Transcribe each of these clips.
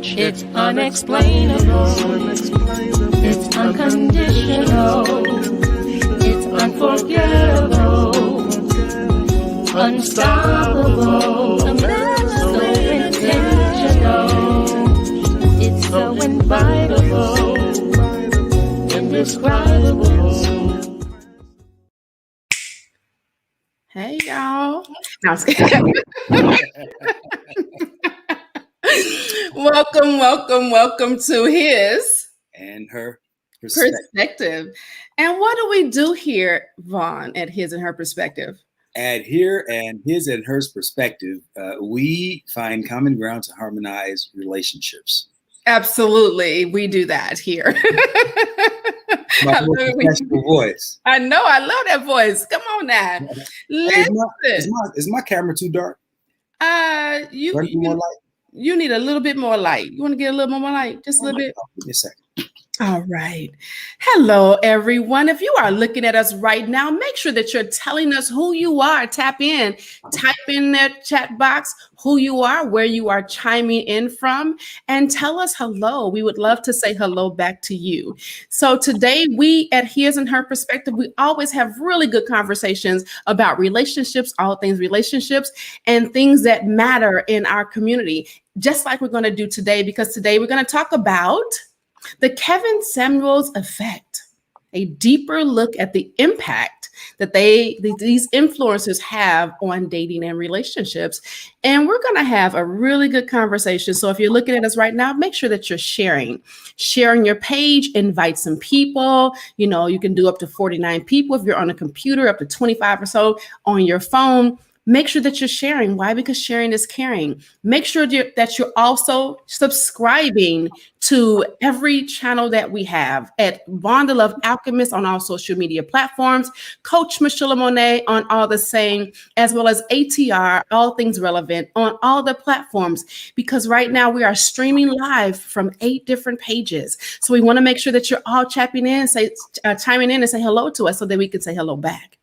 It's unexplainable. It's unconditional. It's unforgettable. Unstoppable. So intentional. It's so invitable. Indescribable. Hey, y'all. No, welcome to his and her perspective. And what do we do here, Vaun, at his and her perspective? At here and his and her perspective, we find common ground to harmonize relationships. Absolutely, we do that here. My professional voice. I know, I love that voice. Come on now. Listen. Is my camera too dark? You need a little bit more light. You want to get a little more light? Just a little bit? Give me a second. All right. Hello, everyone. If you are looking at us right now, make sure that you're telling us who you are. Tap in, type in that chat box who you are, where you are chiming in from, and tell us hello. We would love to say hello back to you. So today, we at His and Her Perspective, we always have really good conversations about relationships, all things relationships, and things that matter in our community, just like we're going to do today, because today we're going to talk about the Kevin Samuels effect, a deeper look at the impact that these influencers have on dating and relationships. And we're going to have a really good conversation. So if you're looking at us right now, make sure that you're sharing your page, invite some people. You know, you can do up to 49 people if you're on a computer, up to 25 or so on your phone. Make sure that you're sharing. Why? Because sharing is caring. Make sure that you're also subscribing to every channel that we have at Vaun the Love Alchemist on all social media platforms, Coach Michelamonè on all the same, as well as ATR, All Things Relevant on all the platforms, because right now we are streaming live from 8 different pages. So we want to make sure that you're all chiming in and say hello to us so that we can say hello back.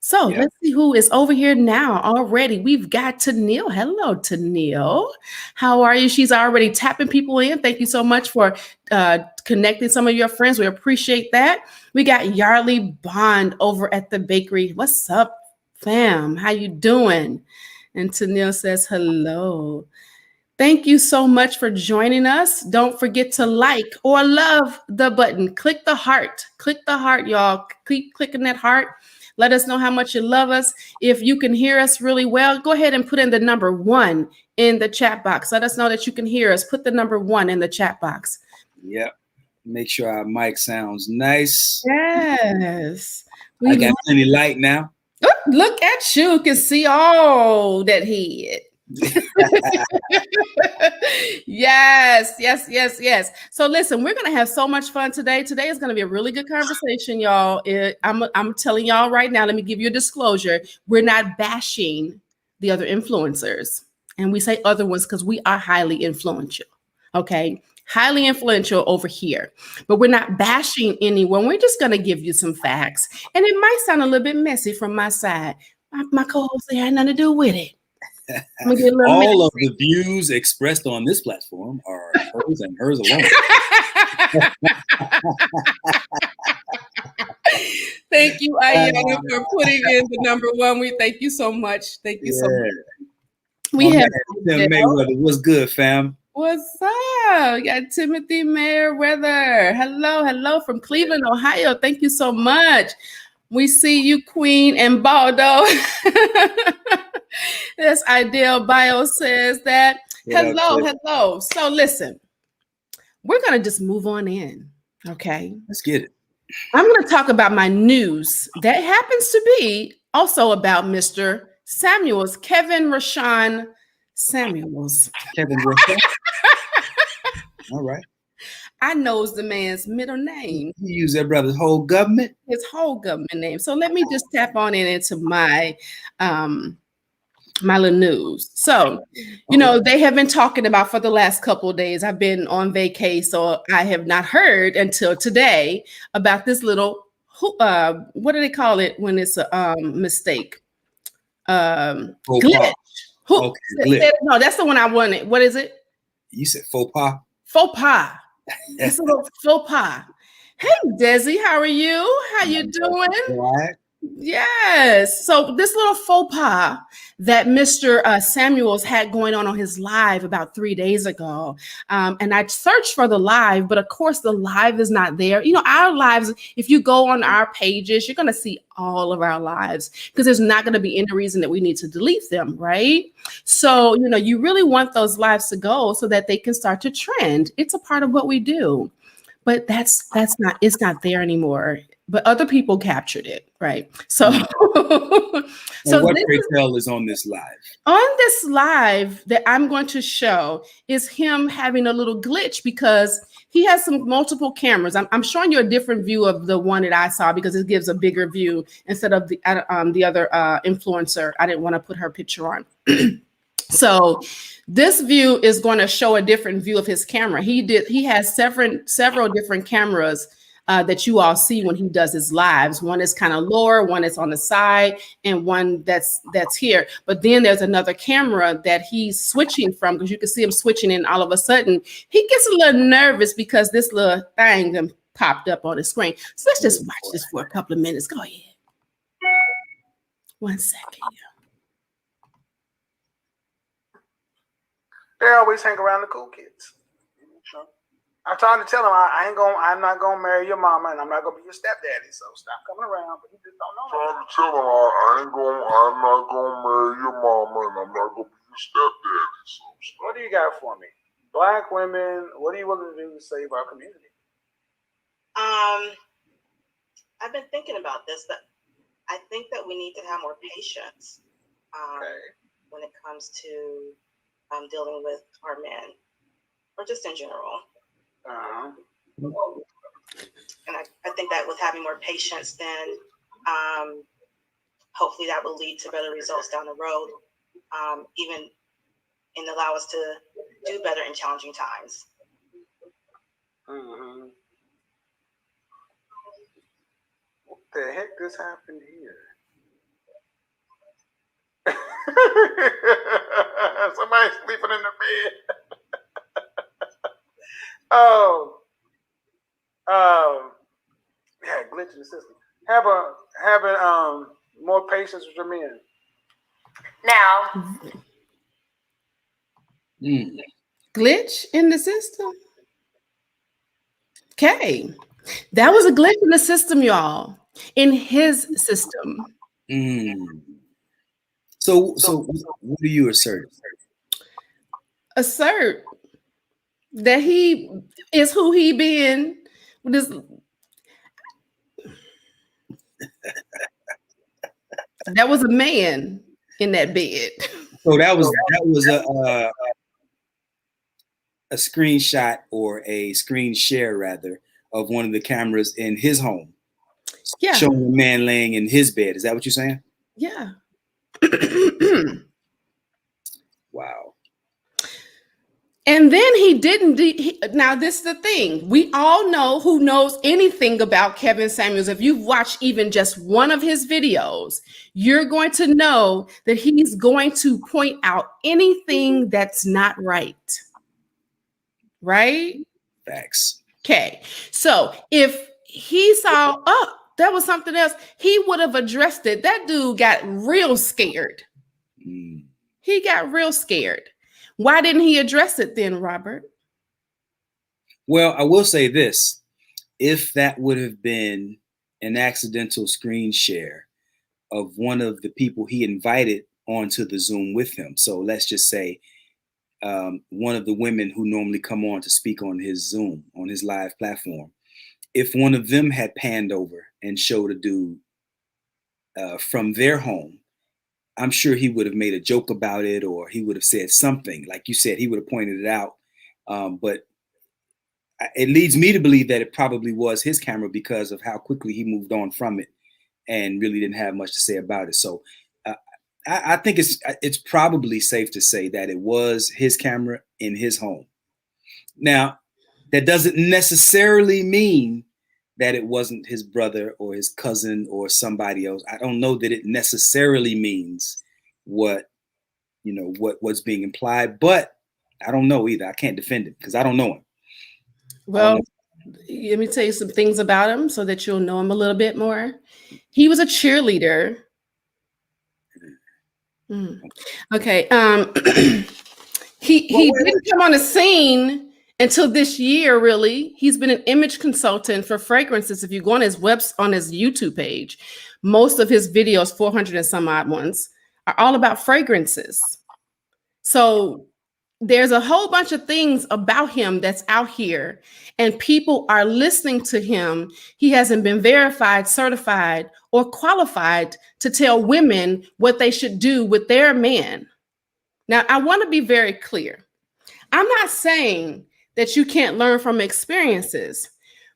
So Let's see who is over here now already. We've got Tennille. Hello, Tennille. How are you? She's already tapping people in. Thank you so much for connecting some of your friends. We appreciate that. We got Yardley Bond over at the bakery. What's up, fam? How you doing? And Tennille says hello. Thank you so much for joining us. Don't forget to like or love the button. Click the heart. Click the heart, y'all. Keep clicking that heart. Let us know how much you love us. If you can hear us really well, go ahead and put in the number 1 in the chat box. Let us know that you can hear us. Put the number 1 in the chat box. Yep. Make sure our mic sounds nice. Yes. I got plenty light now. Oh, look at you. You can see all that head. Yes. So listen, we're going to have so much fun today. Today is going to be a really good conversation, y'all. I'm telling y'all right now, let me give you a disclosure. We're not bashing the other influencers. And we say other ones because we are highly influential. Okay. Highly influential over here, but we're not bashing anyone. We're just going to give you some facts. And it might sound a little bit messy from my side. My co-host had nothing to do with it. All of the views expressed on this platform are hers and hers alone. Thank you, Ayana, for putting in the number 1. We thank you so much. Thank you so much. We have Mayweather. What's good, fam? What's up? We got Timothy Mayweather. Hello from Cleveland, Ohio. Thank you so much. We see you, Queen and Baldo. This Ideal Bio says that. Hello. So listen, we're going to just move on in. Okay. Let's get it. I'm going to talk about my news that happens to be also about Mr. Samuels, Kevin Rashawn Samuels. Kevin Rashawn. All right. I knows the man's middle name. He used that brother's whole government. His whole government name. So let me just tap on into my my little news. So, they have been talking about for the last couple of days. I've been on vacay, so I have not heard until today about this little, what do they call it when it's a mistake? Glitch. Okay, glitch. No, that's the one I wanted. What is it? You said faux pas? Faux pas. It's a little faux pas. Hey, Desi, how are you? How you doing? Right. Yes. So this little faux pas that Mr. Samuels had going on his live about 3 days ago. And I searched for the live, but of course the live is not there. You know, our lives, if you go on our pages, you're going to see all of our lives because there's not going to be any reason that we need to delete them, right? So, you know, you really want those lives to go so that they can start to trend. It's a part of what we do. But it's not there anymore. But other people captured it, right? So, so what pray tell is on this live? On this live that I'm going to show is him having a little glitch because he has some multiple cameras. I'm showing you a different view of the one that I saw because it gives a bigger view instead of the other influencer. I didn't want to put her picture on. So this view is going to show a different view of his camera. He has several different cameras that you all see when he does his lives. One is kind of lower, one is on the side, and one that's here. But then there's another camera that he's switching from because you can see him switching, and all of a sudden he gets a little nervous because this little thing popped up on the screen. So let's just watch this for a couple of minutes. Go ahead. 1 second. They always hang around the cool kids. I'm trying to tell him I'm not gonna marry your mama and I'm not gonna be your stepdaddy. So stop coming around. But he just don't know. I'm trying to tell him I'm not gonna marry your mama and I'm not gonna be your stepdaddy. So stop. What do you got for me? Black women, what are you willing to do to save our community? I've been thinking about this, but I think that we need to have more patience when it comes to dealing with our men, or just in general. And I think that with having more patience, then hopefully that will lead to better results down the road, even and allow us to do better in challenging times. What the heck just happened here? Somebody's sleeping in the bed. Yeah, glitch in the system. Having more patience with your men. Now, Glitch in the system. Okay, that was a glitch in the system, y'all. In his system. So what do you assert? Assert that he is who he been with this. That was a man in that bed. So that was a screenshot or a screen share rather of one of the cameras in his home. Yeah. Showing a man laying in his bed. Is that what you're saying? Yeah. Wow. And then he didn't. Now, this is the thing. We all know who knows anything about Kevin Samuels. If you've watched even just one of his videos, you're going to know that he's going to point out anything that's not right. Right? Facts. Okay. So if he saw, there was something else, he would have addressed it. That dude got real scared. He got real scared. Why didn't he address it then, Robert? Well, I will say this. If that would have been an accidental screen share of one of the people he invited onto the Zoom with him. So let's just say one of the women who normally come on to speak on his Zoom, on his live platform. If one of them had panned over and showed a dude from their home, I'm sure he would have made a joke about it, or he would have said something. Like you said, he would have pointed it out. But it leads me to believe that it probably was his camera because of how quickly he moved on from it and really didn't have much to say about it. So I think it's probably safe to say that it was his camera in his home. Now, that doesn't necessarily mean that it wasn't his brother or his cousin or somebody else. I don't know that it necessarily means what's being implied, but I don't know either. I can't defend him because I don't know him. Well, let me tell you some things about him so that you'll know him a little bit more. He was a cheerleader. Okay. He didn't come on the scene until this year, really. He's been an image consultant for fragrances. If you go on his on his YouTube page, most of his videos, 400 and some odd ones, are all about fragrances. So there's a whole bunch of things about him that's out here, and people are listening to him. He hasn't been verified, certified, or qualified to tell women what they should do with their man. Now, I want to be very clear. I'm not saying that you can't learn from experiences,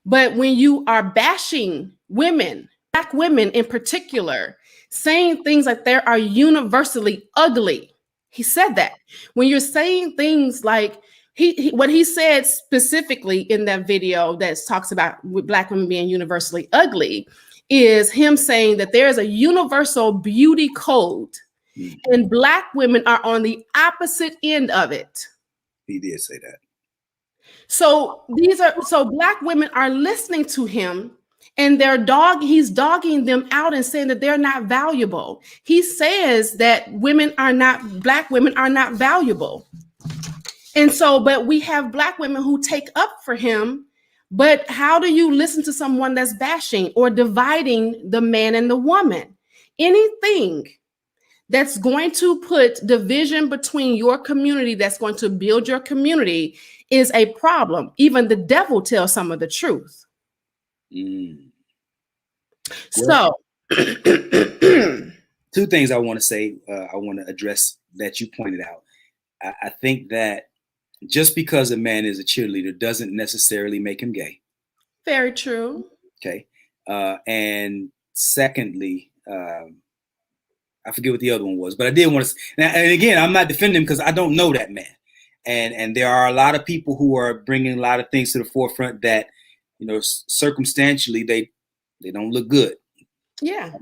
but when you are bashing women, Black women in particular, saying things like they are universally ugly, he said that. When you're saying things like what he said specifically in that video that talks about Black women being universally ugly is him saying that there is a universal beauty code and Black women are on the opposite end of it. He did say that. So Black women are listening to him and he's dogging them out and saying that they're not valuable. He says that Black women are not valuable. And so, but we have Black women who take up for him. But how do you listen to someone that's bashing or dividing the man and the woman? Anything that's going to put division between your community, that's going to build your community, is a problem. Even the devil tells some of the truth. So, two things I want to say, I want to address that you pointed out. I think that just because a man is a cheerleader doesn't necessarily make him gay. Very true. Okay. And secondly, I forget what the other one was, but I did want to. And again, I'm not defending him because I don't know that man. And there are a lot of people who are bringing a lot of things to the forefront that, circumstantially they don't look good. Yeah,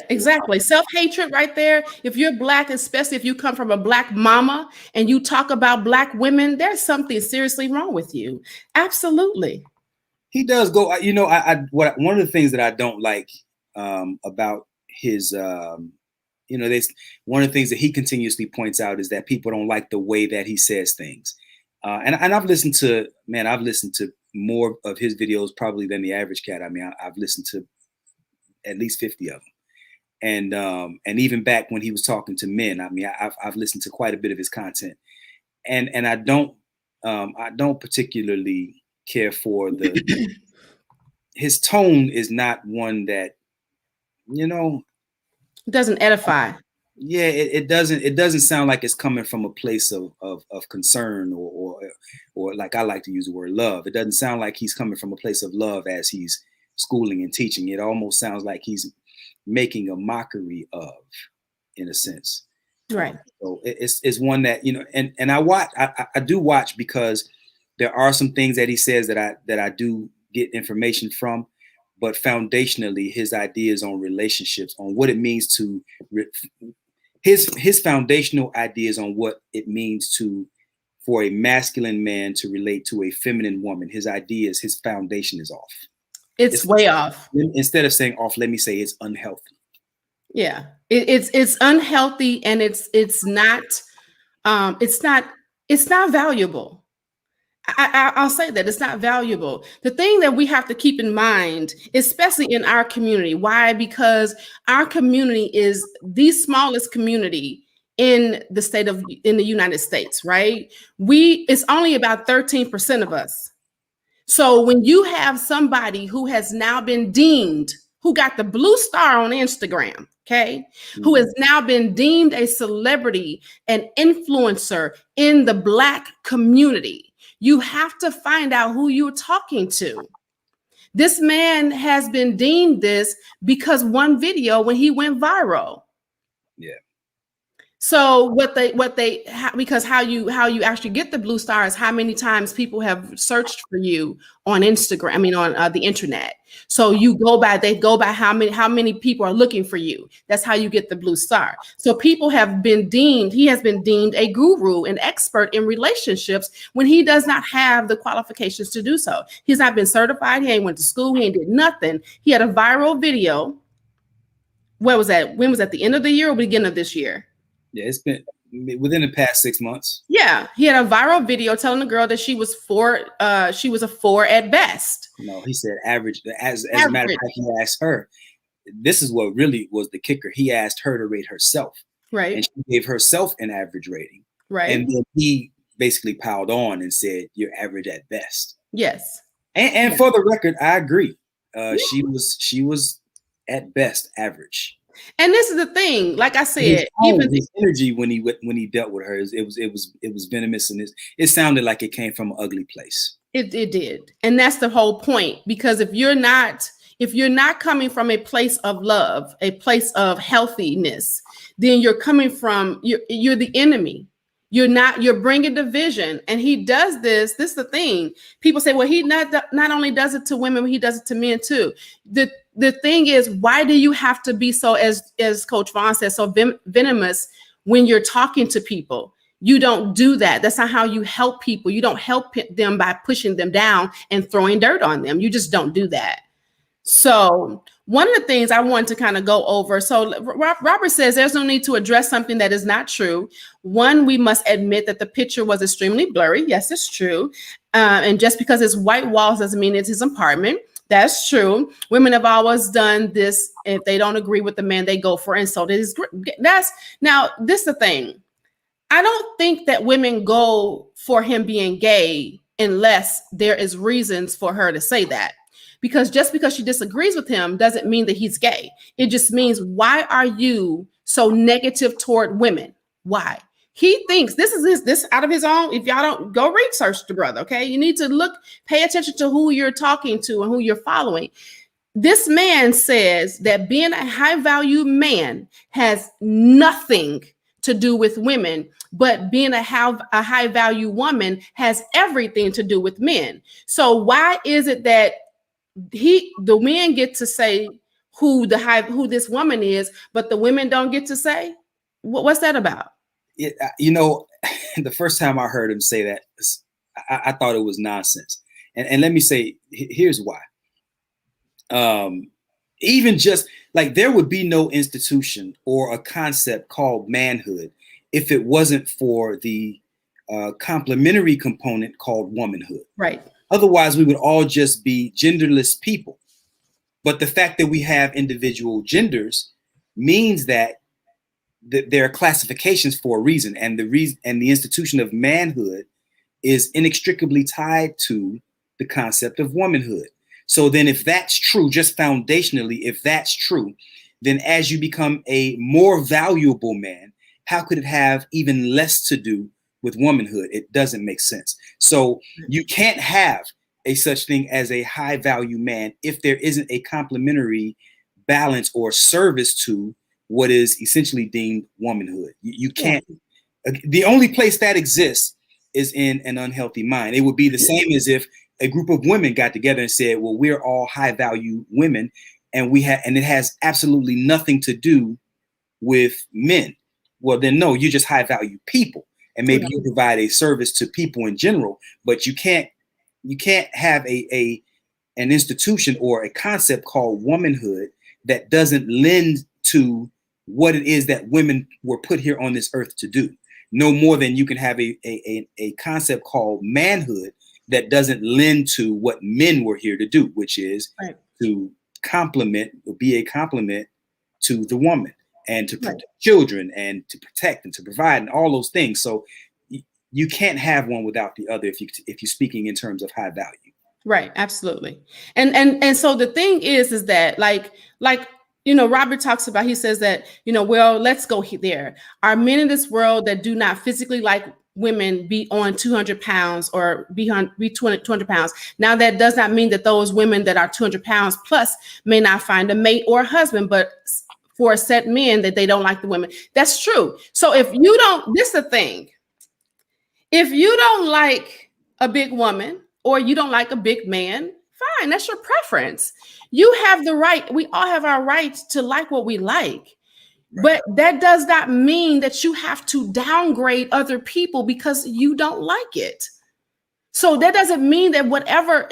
exactly. Self-hatred right there. If you're Black, especially if you come from a Black mama and you talk about Black women, there's something seriously wrong with you. Absolutely. He does go, one of the things that I don't like about his, one of the things that he continuously points out is that people don't like the way that he says things. And I've listened to more of his videos probably than the average cat. I mean, I've listened to at least 50 of them. And even back when he was talking to men, I mean, I've listened to quite a bit of his content, and I don't particularly care for his tone is not one that, doesn't edify. Yeah, it doesn't sound like it's coming from a place of concern or like I like to use the word love. It doesn't sound like he's coming from a place of love as he's schooling and teaching. It almost sounds like he's making a mockery of, in a sense. Right. So it's one that, and I do watch because there are some things that he says that I do get information from, but foundationally his ideas on relationships, on what it means to his foundational ideas on what it means for a masculine man to relate to a feminine woman, his foundation is off. It's way off. Instead of saying off, let me say it's unhealthy. Yeah, it's unhealthy, and it's not valuable. I'll say that it's not valuable. The thing that we have to keep in mind, especially in our community, why? Because our community is the smallest community in the United States, right? It's only about 13% of us. So when you have somebody who has now been deemed, who got the blue star on Instagram, okay, who has now been deemed a celebrity, an influencer in the Black community, you have to find out who you're talking to. This man has been deemed this because one video when he went viral. Yeah. So because how you actually get the blue star is how many times people have searched for you on Instagram. I mean, on the internet. So they go by how many people are looking for you. That's how you get the blue star. So he has been deemed a guru, an expert in relationships when he does not have the qualifications to do so. He's not been certified. He ain't went to school. He ain't did nothing. He had a viral video. Where was that? When was that? The end of the year or beginning of this year? Yeah, it's been within the past 6 months. Yeah, he had a viral video telling the girl that she was a 4 at best. No, he said average. As a matter of fact, he asked her. This is what really was the kicker. He asked her to rate herself, right? And she gave herself an average rating, right? And then he basically piled on and said, "You're average at best." Yes. And for the record, I agree. She was at best average. And this is the thing, like I said, even his energy when he dealt with her, it was venomous, and it sounded like it came from an ugly place. It did, and that's the whole point. Because if you're not coming from a place of love, a place of healthiness, then you're coming from you're the enemy. You're bringing division, and he does this. This is the thing. People say, well, he not only does it to women, he does it to men too. The thing is, why do you have to be so, as Coach Vaun says, so venomous when you're talking to people? You don't do that. That's not how you help people. You don't help them by pushing them down and throwing dirt on them. You just don't do that. So one of the things I want to kind of go over. So Robert says there's no need to address something that is not true. One, we must admit that the picture was extremely blurry. Yes, it's true. And just because it's white walls doesn't mean it's his apartment. That's true. Women have always done this. If they don't agree with the man, they go for insult. Now, this is the thing. I don't think that women go for him being gay unless there is reasons for her to say that. Because just because she disagrees with him doesn't mean that he's gay. It just means, why are you so negative toward women? Why? He thinks this out of his own. If y'all don't, go research the brother, okay? You need to pay attention to who you're talking to and who you're following. This man says that being a high value man has nothing to do with women, but being a high value woman has everything to do with men. So why is it that the men get to say who this woman is, but the women don't get to say? What's that about? The first time I heard him say that, I thought it was nonsense. And let me say, here's why. Even just like, there would be no institution or a concept called manhood if it wasn't for the complementary component called womanhood. Right. Otherwise, we would all just be genderless people. But the fact that we have individual genders means that there are classifications for a reason, and the institution of manhood is inextricably tied to the concept of womanhood. So then, if that's true, just foundationally, if that's true, then as you become a more valuable man, how could it have even less to do with womanhood? It doesn't make sense. So you can't have a such thing as a high value man if there isn't a complementary balance or service to what is essentially deemed womanhood. You can't. The only place that exists is in an unhealthy mind. It would be the same as if a group of women got together and said, well, we're all high value women, and it has absolutely nothing to do with men. Well, then no, you're just high value people, and maybe you provide a service to people in general, but you can't have an institution or a concept called womanhood that doesn't lend to what it is that women were put here on this earth to do. No more than you can have a concept called manhood that doesn't lend to what men were here to do, which is to complement or be a complement to the woman, and to protect children, and to protect and to provide, and all those things. So you can't have one without the other if you're speaking in terms of high value. Right, absolutely. And so the thing is that like Robert talks about, he says that, well, let's go there. Are men in this world that do not physically like women be on 200 pounds or be 200 pounds? Now, that does not mean that those women that are 200 pounds plus may not find a mate or a husband, but for set men that they don't like the women. That's true. So if you don't, this is the thing. If you don't like a big woman or you don't like a big man, fine, that's your preference. You have the right, we all have our rights to like what we like. But that does not mean that you have to downgrade other people because you don't like it. So that doesn't mean that whatever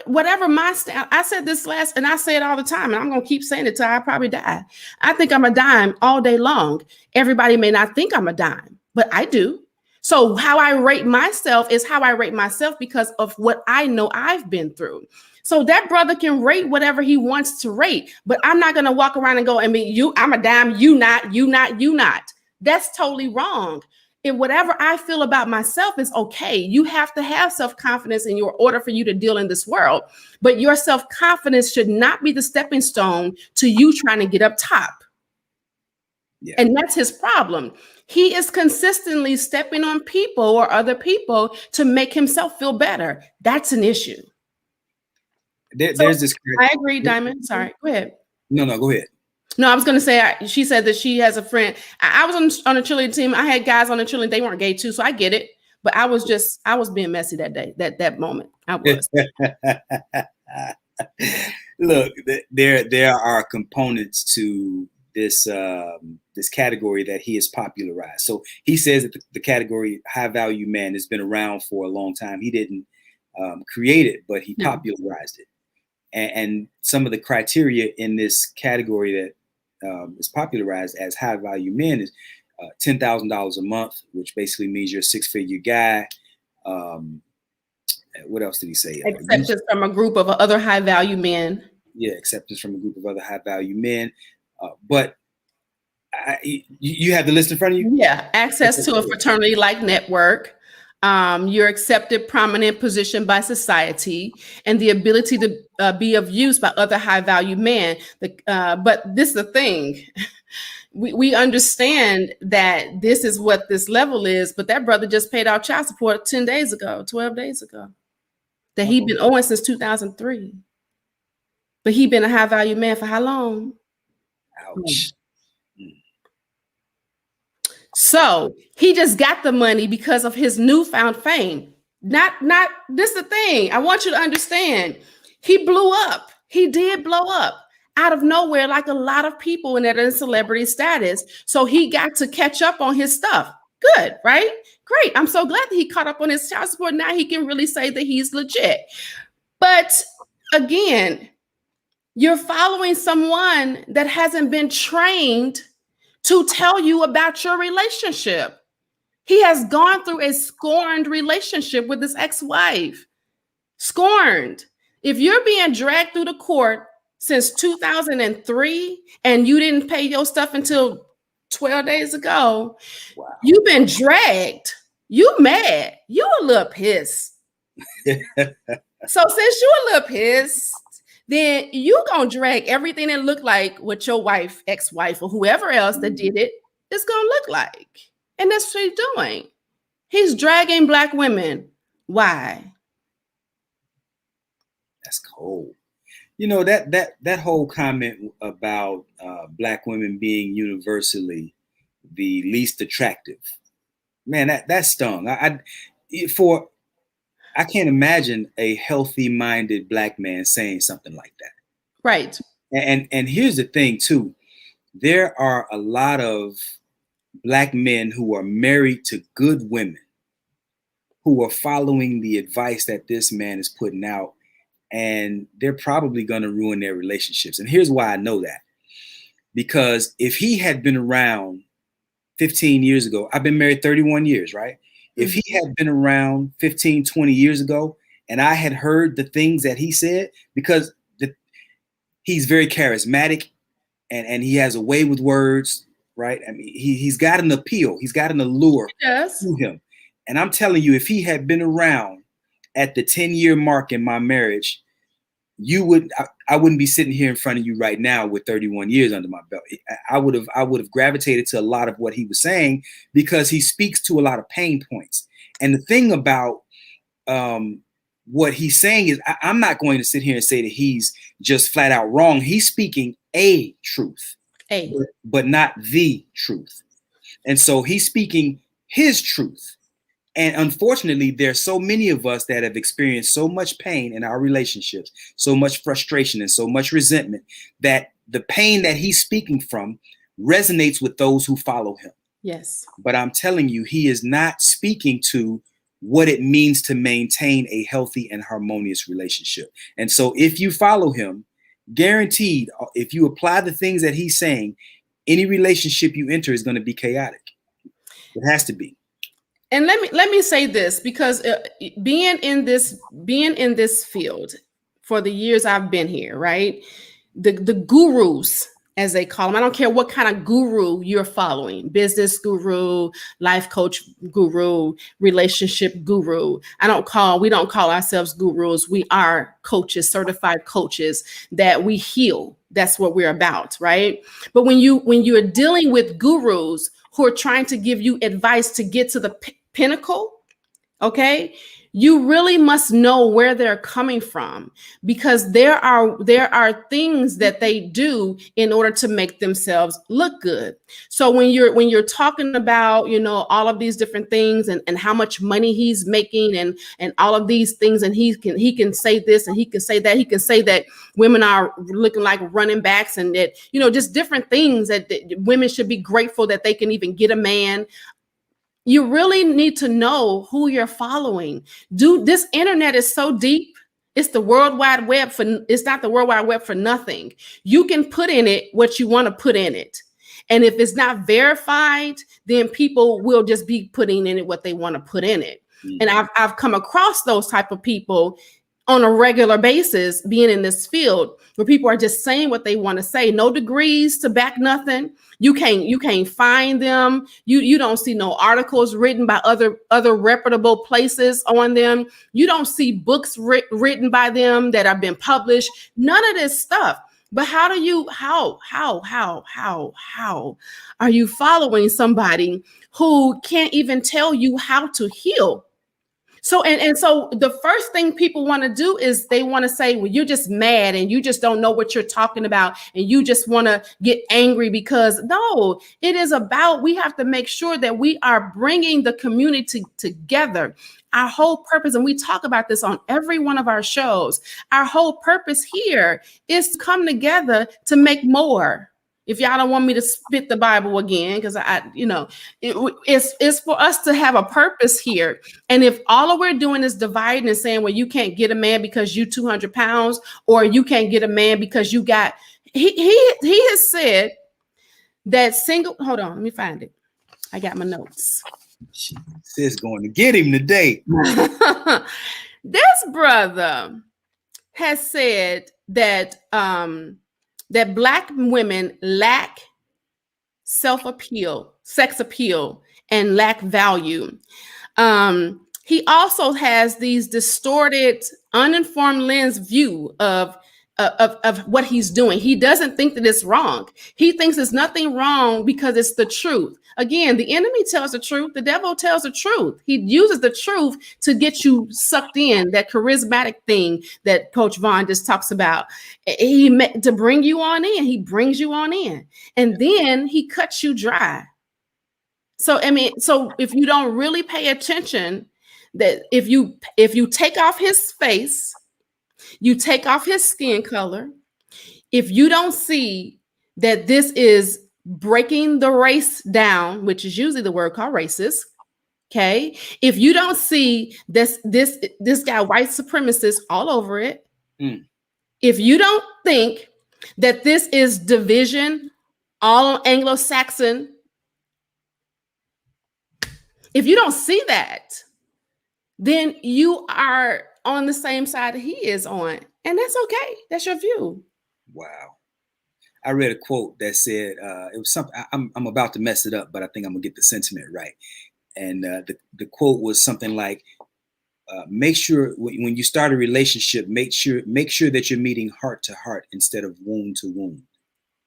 my stand, I said this last, and I say it all the time, and I'm going to keep saying it till I probably die. I think I'm a dime all day long. Everybody may not think I'm a dime, but I do. So how I rate myself is how I rate myself because of what I know I've been through. So that brother can rate whatever he wants to rate, but I'm not going to walk around and go, I mean, I'm a dime, you not. That's totally wrong. And whatever I feel about myself is okay. You have to have self-confidence in your order for you to deal in this world, but your self-confidence should not be the stepping stone to you trying to get up top. Yeah. And that's his problem. He is consistently stepping on people or other people to make himself feel better. That's an issue. There's this. I agree, Diamond. Sorry, go ahead. No, go ahead. No, I was going to say, she said that she has a friend. I was on a cheerleading team. I had guys on the cheerleading. They weren't gay too, so I get it. But I was being messy that day, that moment. I was. Look, there are components to this this category that he has popularized. So he says that the category high value man has been around for a long time. He didn't create it, but he popularized it. And some of the criteria in this category that is popularized as high value men is $10,000 a month, which basically means you're a six-figure guy. What else did he say? Acceptance from a group of other high value men. Yeah, acceptance from a group of other high value men. But you have the list in front of you? Yeah, access to a fraternity-like network. Your accepted prominent position by society and the ability to be of use by other high value men. But this is the thing. We understand that this is what this level is, but that brother just paid out child support 12 days ago, that he'd been owing since 2003. But he'd been a high value man for how long? Ouch. So he just got the money because of his newfound fame. Not this is the thing. I want you to understand. He blew up. He did blow up out of nowhere, like a lot of people in that in celebrity status. So he got to catch up on his stuff. Good, right? Great. I'm so glad that he caught up on his child support. Now he can really say that he's legit. But again, you're following someone that hasn't been trained to tell you about your relationship. He has gone through a scorned relationship with his ex-wife. Scorned. If you're being dragged through the court since 2003 and you didn't pay your stuff until 12 days ago, wow. You've been dragged. You mad. You a little pissed. So since you a little pissed, then you gonna drag everything that look like what your wife, ex-wife, or whoever else that did it is gonna look like. And that's what he's doing. He's dragging Black women. Why? That's cold. You know, that whole comment about Black women being universally the least attractive, man, that stung. I can't imagine a healthy-minded Black man saying something like that. Right. And here's the thing too. There are a lot of Black men who are married to good women who are following the advice that this man is putting out, and they're probably going to ruin their relationships. And here's why I know that. Because if he had been around 15 years ago, I've been married 31 years, right? If he had been around 15, 20 years ago, and I had heard the things that he said, because he's very charismatic and he has a way with words, right? I mean, he's got an appeal. He's got an allure to him. And I'm telling you, if he had been around at the 10-year mark in my marriage, I wouldn't be sitting here in front of you right now with 31 years under my belt. I would have gravitated to a lot of what he was saying because he speaks to a lot of pain points. And the thing about what he's saying is I'm not going to sit here and say that he's just flat out wrong. He's speaking a truth. but not the truth. And so he's speaking his truth. And unfortunately, there's so many of us that have experienced so much pain in our relationships, so much frustration and so much resentment, that the pain that he's speaking from resonates with those who follow him. Yes. But I'm telling you, he is not speaking to what it means to maintain a healthy and harmonious relationship. And so if you follow him, guaranteed, if you apply the things that he's saying, any relationship you enter is going to be chaotic. It has to be. And let me say this, because being in this field for the years I've been here, right? The gurus, as they call them, I don't care what kind of guru you're following, business guru, life coach guru, relationship guru. We don't call ourselves gurus. We are coaches, certified coaches that we heal. That's what we're about, right? But when you're dealing with gurus who are trying to give you advice to get to the pinnacle, okay, you really must know where they're coming from, because there are things that they do in order to make themselves look good. So when you're talking about, all of these different things and how much money he's making and all of these things, and he can say this and he can say that women are looking like running backs, and that, just different things that women should be grateful that they can even get a man. You really need to know who you're following. This internet is so deep. It's the World Wide Web it's not the World Wide Web for nothing. You can put in it what you want to put in it. And if it's not verified, then people will just be putting in it what they want to put in it. Mm-hmm. And I've come across those type of people on a regular basis, being in this field, where people are just saying what they want to say. No degrees to back nothing. You can't find them. You don't see no articles written by other reputable places on them. You don't see books written by them that have been published. None of this stuff. But how are you following somebody who can't even tell you how to heal? So, and so the first thing people want to do is they want to say, well, you're just mad and you just don't know what you're talking about. And you just want to get angry, because no, it is about, we have to make sure that we are bringing the community together. Our whole purpose, and we talk about this on every one of our shows, our whole purpose here is to come together to make more. If y'all don't want me to spit the Bible again, because it's for us to have a purpose here. And if all we're doing is dividing and saying, well, you can't get a man because you 200 pounds, or you can't get a man because you got, he has said that hold on, let me find it. I got my notes. Sis going to get him today. This brother has said that, that Black women lack self-appeal, sex appeal, and lack value. He also has these distorted, uninformed lens view of what he's doing. He doesn't think that it's wrong. He thinks there's nothing wrong because it's the truth. Again, the enemy tells the truth. The devil tells the truth. He uses the truth to get you sucked in, that charismatic thing that Coach Vaun just talks about. To bring you on in. He brings you on in. And then he cuts you dry. So, so if you don't really pay attention, that if you take off his face, you take off his skin color, if you don't see that this is breaking the race down, which is usually the word called racist, okay? If you don't see this guy, white supremacist, all over it, if you don't think that this is division, all Anglo-Saxon, if you don't see that, then you are on the same side that he is on. And that's okay. That's your view. Wow. I read a quote that said, it was something, I'm about to mess it up, but I think I'm gonna get the sentiment right. And the quote was something like, make sure when you start a relationship, make sure that you're meeting heart to heart instead of wound to wound.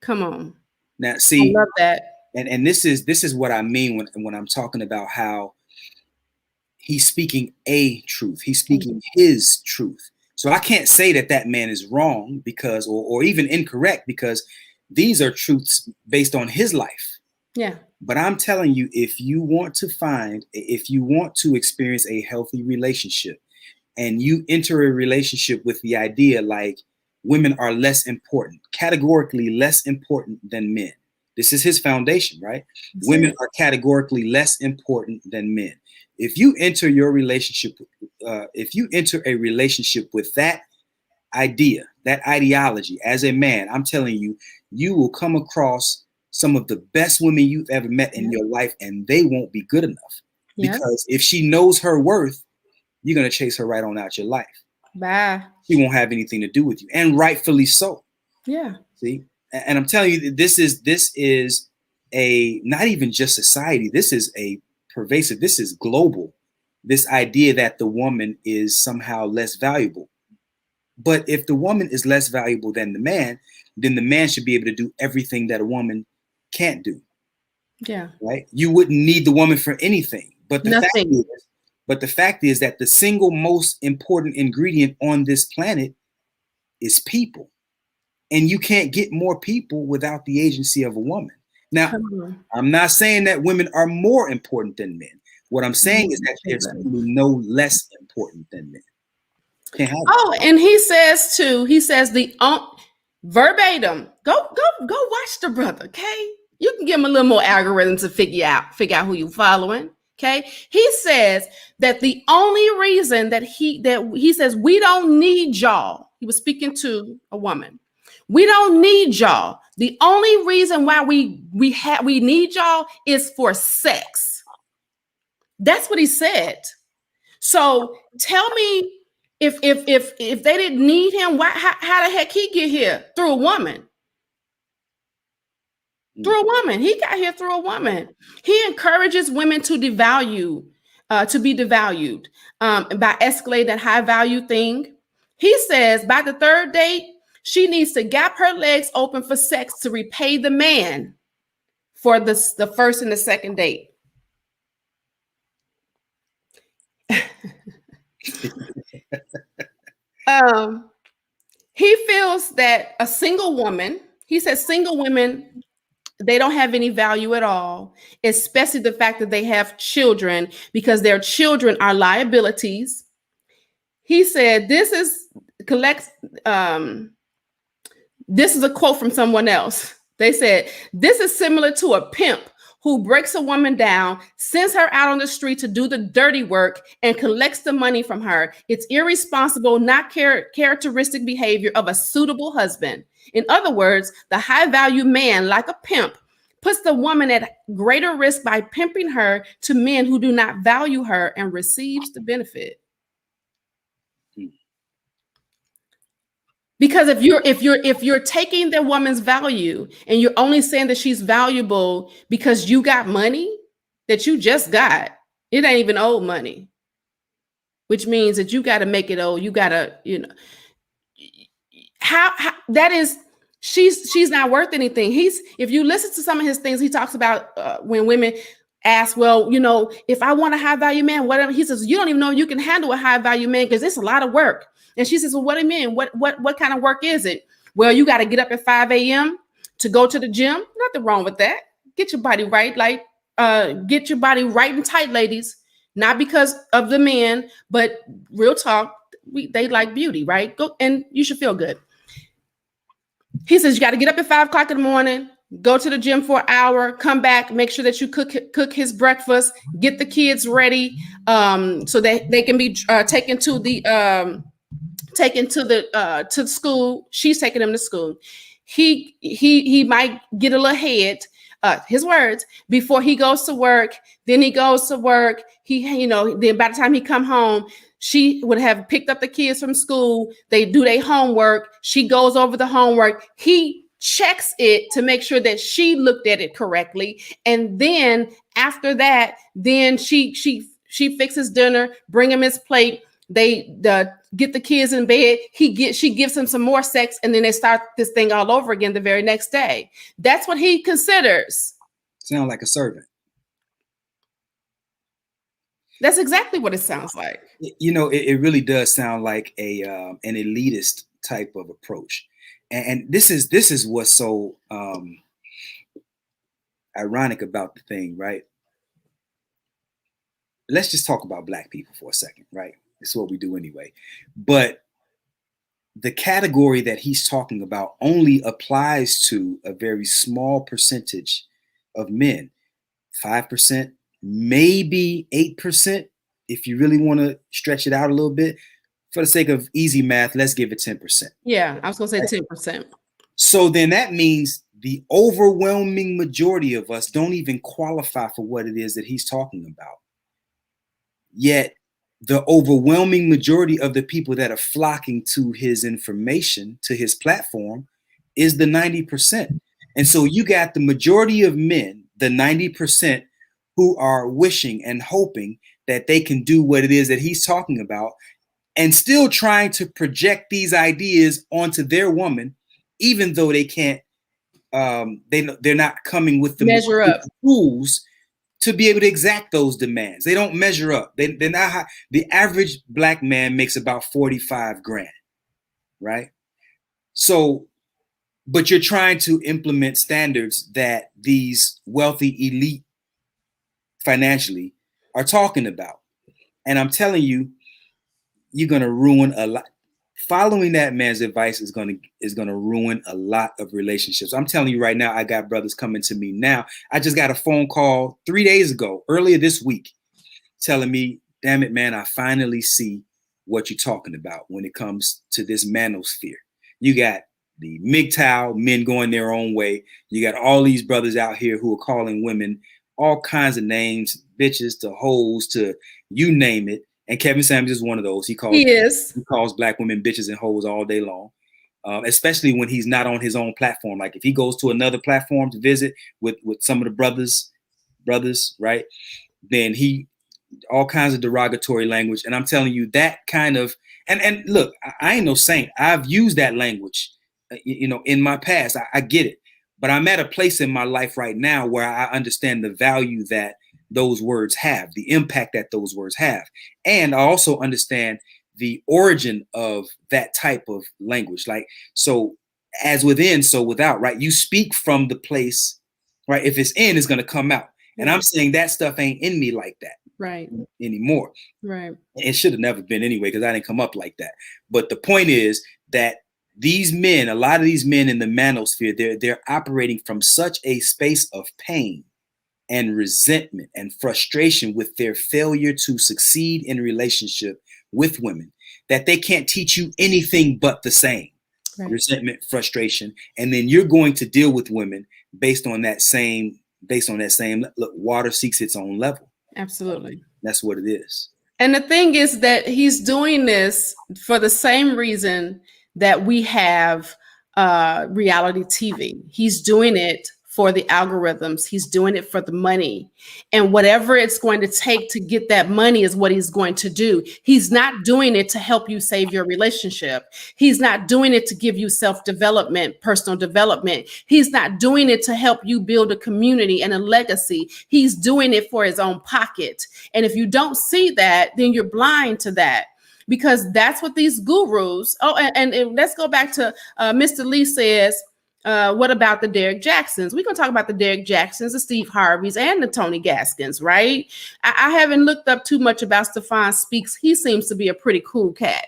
Come on. Now, see, I love that. And this is what I mean when I'm talking about how he's speaking a truth. He's speaking his truth. So I can't say that man is wrong because, or even incorrect, because These are truths based on his life. Yeah. But I'm telling you, if you want to experience a healthy relationship, and you enter a relationship with the idea like women are less important, categorically less important than men. This is his foundation, right? Women are categorically less important than men. If you enter your relationship, if you enter a relationship with that idea, that ideology as a man, I'm telling you, you will come across some of the best women you've ever met in your life, and they won't be good enough. Because if she knows her worth, you're going to chase her right on out your life. Bye. She won't have anything to do with you, and rightfully so. Yeah. See, and I'm telling you, this is a not even just society. This is a pervasive. This is global. This idea that the woman is somehow less valuable. But if the woman is less valuable than the man, then the man should be able to do everything that a woman can't do. Yeah. Right? You wouldn't need the woman for anything. But the fact is that the single most important ingredient on this planet is people. And you can't get more people without the agency of a woman. Now, I'm not saying that women are more important than men. What I'm saying is that they're simply no less important than men. And he says too, verbatim, go watch the brother, okay? You can give him a little more algorithm to figure out who you following. Okay. He says that the only reason that he says we don't need y'all. He was speaking to a woman. We don't need y'all. The only reason why we need y'all is for sex. That's what he said. So tell me if they didn't need him, how the heck he get here? Through a woman. Through a woman. He got here through a woman. He encourages women to be devalued by escalating that high value thing. He says by the third date, she needs to gap her legs open for sex to repay the man for the first and the second date. He feels that a single woman, he says single women, they don't have any value at all, especially the fact that they have children, because their children are liabilities. He said, this is a quote from someone else. They said, this is similar to a pimp who breaks a woman down, sends her out on the street to do the dirty work, and collects the money from her. It's irresponsible, not characteristic behavior of a suitable husband. In other words, the high-value man, like a pimp, puts the woman at greater risk by pimping her to men who do not value her and receives the benefit. Because if you're taking the woman's value and you're only saying that she's valuable because you got money that you just got, it ain't even old money, which means that you got to make it old. You got to, how that is, she's not worth anything. If you listen to some of his things, he talks about when women ask, well, if I want a high value man, whatever, he says, you don't even know you can handle a high value man because it's a lot of work. And she says, well, what do you mean? What kind of work is it? Well, you got to get up at 5 a.m. to go to the gym. Nothing wrong with that. Get your body right. Get your body right and tight, ladies. Not because of the men, but real talk. They like beauty, right? Go, and you should feel good. He says, you got to get up at 5 o'clock in the morning, go to the gym for an hour, come back, make sure that you cook his breakfast, get the kids ready so that they can be taken to school. She's taking them to school. He might get a little head, his words, before he goes to work. Then he goes to work. Then by the time he come home, she would have picked up the kids from school. They do their homework. She goes over the homework. He checks it to make sure that she looked at it correctly. And then after that, then she fixes dinner, bring him his plate. They get the kids in bed. She gives him some more sex, and then they start this thing all over again the very next day. That's what he considers. Sound like a servant. That's exactly what it sounds like. It really does sound like an elitist type of approach. And this is what's so ironic about the thing, right? Let's just talk about Black people for a second, right? It's what we do anyway. But the category that he's talking about only applies to a very small percentage of men, 5%, maybe 8%. If you really want to stretch it out a little bit, for the sake of easy math, let's give it 10%. Yeah, I was going to say 10%. So then that means the overwhelming majority of us don't even qualify for what it is that he's talking about. Yet the overwhelming majority of the people that are flocking to his information, to his platform, is the 90%. And so you got the majority of men, the 90%, who are wishing and hoping that they can do what it is that he's talking about, and still trying to project these ideas onto their woman, even though they can't, they're not coming with the measure up tools to be able to exact those demands. They don't measure up. They're not high. The average Black man makes about 45 grand, right? So, but you're trying to implement standards that these wealthy elite financially are talking about. And I'm telling you, you're going to ruin a lot. Following that man's advice is going to ruin a lot of relationships. I'm telling you right now, I got brothers coming to me now. I just got a phone call 3 days ago, earlier this week, telling me, damn it, man, I finally see what you're talking about when it comes to this manosphere. You got the MGTOW men going their own way. You got all these brothers out here who are calling women all kinds of names, bitches to hoes to you name it. And Kevin Samuels is one of those. He calls Black women bitches and hoes all day long, especially when he's not on his own platform. Like if he goes to another platform to visit with some of the brothers, right? Then he all kinds of derogatory language. And I'm telling you that kind of, and look, I ain't no saint. I've used that language, in my past. I get it. But I'm at a place in my life right now where I understand the value that those words have, the impact that those words have. And I also understand the origin of that type of language. Like, so as within, so without, right? You speak from the place, right? If it's in, it's going to come out. And I'm saying that stuff ain't in me like that right anymore. Right. It should have never been anyway, because I didn't come up like that. But the point is that these men, a lot of these men in the manosphere, they're operating from such a space of pain and resentment and frustration with their failure to succeed in relationship with women that they can't teach you anything but the same. Right. Resentment, frustration, and then you're going to deal with women based on that same. Look, water seeks its own level. Absolutely, that's what it is. And the thing is that he's doing this for the same reason that we have reality TV. He's doing it for the algorithms. He's doing it for the money. And whatever it's going to take to get that money is what he's going to do. He's not doing it to help you save your relationship. He's not doing it to give you self-development, personal development. He's not doing it to help you build a community and a legacy. He's doing it for his own pocket. And if you don't see that, then you're blind to that. Because that's what these gurus. Oh, and let's go back to Mr. Lee says, what about the Derek Jacksons? We're going to talk about the Derek Jacksons, the Steve Harveys, and the Tony Gaskins, right? I haven't looked up too much about Stefan Speaks. He seems to be a pretty cool cat.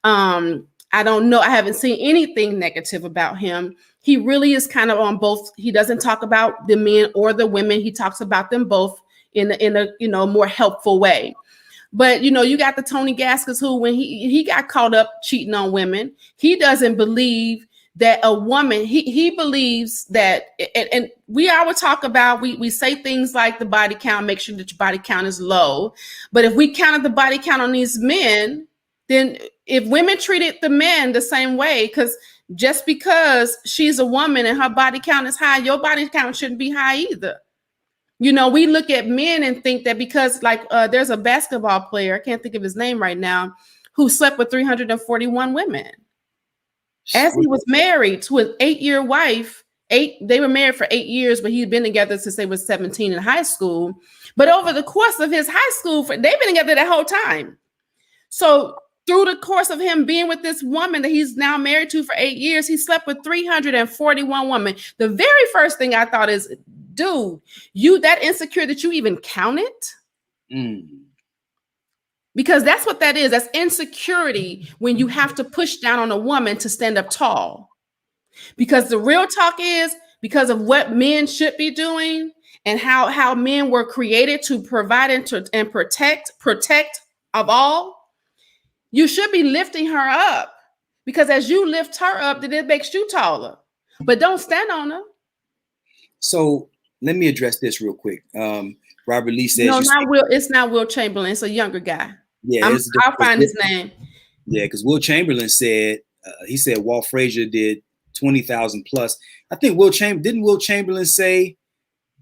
I don't know. I haven't seen anything negative about him. He really is kind of on both. He doesn't talk about the men or the women. He talks about them both in a more helpful way. But, you got the Tony Gaskins who, when he got caught up cheating on women, he doesn't believe that a woman, he believes that, and we always talk about, we say things like the body count, make sure that your body count is low. But if we counted the body count on these men, then if women treated the men the same way, because just because she's a woman and her body count is high, your body count shouldn't be high either. We look at men and think that because there's a basketball player, I can't think of his name right now, who slept with 341 women. As he was married to an 8-year wife, they were married for 8 years, but he'd been together since they were 17 in high school. But over the course of his high school, they've been together that whole time. So Through the course of him being with this woman that he's now married to for 8 years, he slept with 341 women. The very first thing I thought is, dude, you that insecure that you even counted? Because that's what that is. That's insecurity when you have to push down on a woman to stand up tall. Because the real talk is, because of what men should be doing and how men were created to provide and protect of all, you should be lifting her up. Because as you lift her up, then it makes you taller. But don't stand on her. So let me address this real quick. Robert Lee says, no, it's not Will Chamberlain. It's a younger guy. Yeah, I'll find his name. Yeah, because Will Chamberlain said, he said Walt Frazier did 20,000 plus. I think didn't Will Chamberlain say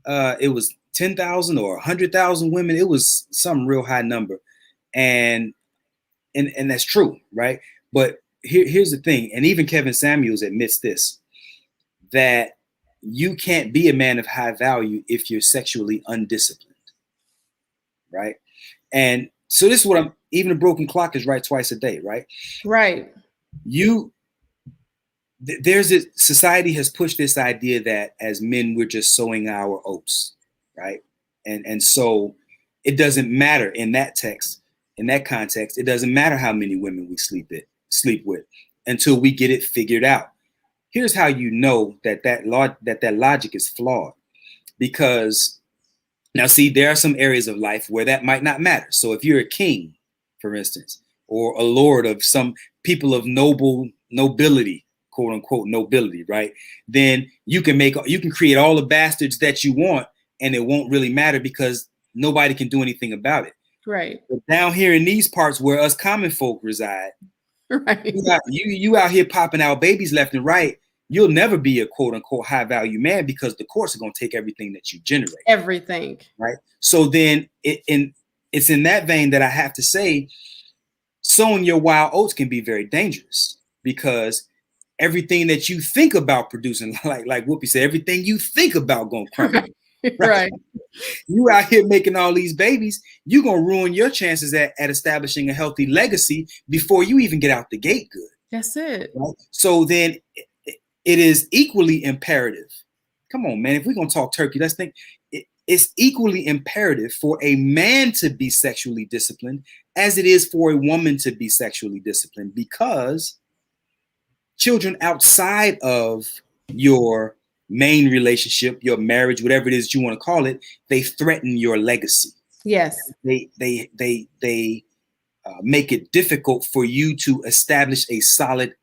it was 10,000 or 100,000 women? It was some real high number, and that's true, right? But here's the thing, and even Kevin Samuels admits this, that you can't be a man of high value if you're sexually undisciplined, right? And so this is what even a broken clock is right twice a day, right? Right. Society has pushed this idea that as men, we're just sowing our oats, right? And so it doesn't matter in that context, it doesn't matter how many women we sleep with until we get it figured out. Here's how you know that logic is flawed, because now, see, there are some areas of life where that might not matter. So if you're a king, for instance, or a lord of some people of nobility, quote unquote nobility, right? Then you can create all the bastards that you want, and it won't really matter because nobody can do anything about it. Right. But down here in these parts where us common folk reside, right, you out here popping out babies left and right. You'll never be a quote unquote high value man because the courts are going to take everything that you generate. Everything. Right. So then it's in that vein that I have to say, sowing your wild oats can be very dangerous, because everything that you think about producing, like Whoopi said, everything you think about going to crumble. Right. You out here making all these babies, you're going to ruin your chances at establishing a healthy legacy before you even get out the gate good. That's it. Right? So then it is equally imperative. Come on, man. If we're going to talk turkey, let's think it's equally imperative for a man to be sexually disciplined as it is for a woman to be sexually disciplined, because children outside of your main relationship, your marriage, whatever it is you want to call it, they threaten your legacy. Yes. They make it difficult for you to establish a solid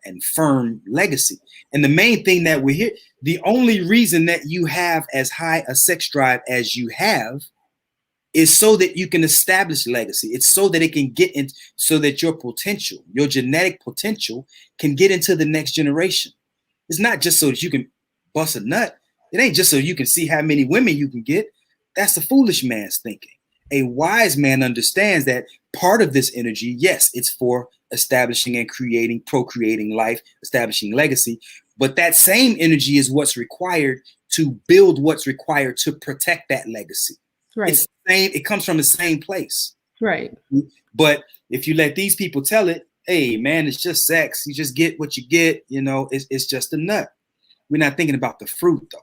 and firm legacy. And the main thing that we hear, the only reason that you have as high a sex drive as you have is so that you can establish legacy. It's so that it can get in, so that your potential, your genetic potential can get into the next generation. It's not just so that you can bust a nut. It ain't just so you can see how many women you can get. That's a foolish man's thinking. A wise man understands that part of this energy, yes, it's for establishing and procreating life, establishing legacy. But that same energy is what's required to build what's required to protect that legacy. Right. It's the same, it comes from the same place. Right. But if you let these people tell it, hey, man, it's just sex. You just get what you get. You know, it's just a nut. We're not thinking about the fruit, though.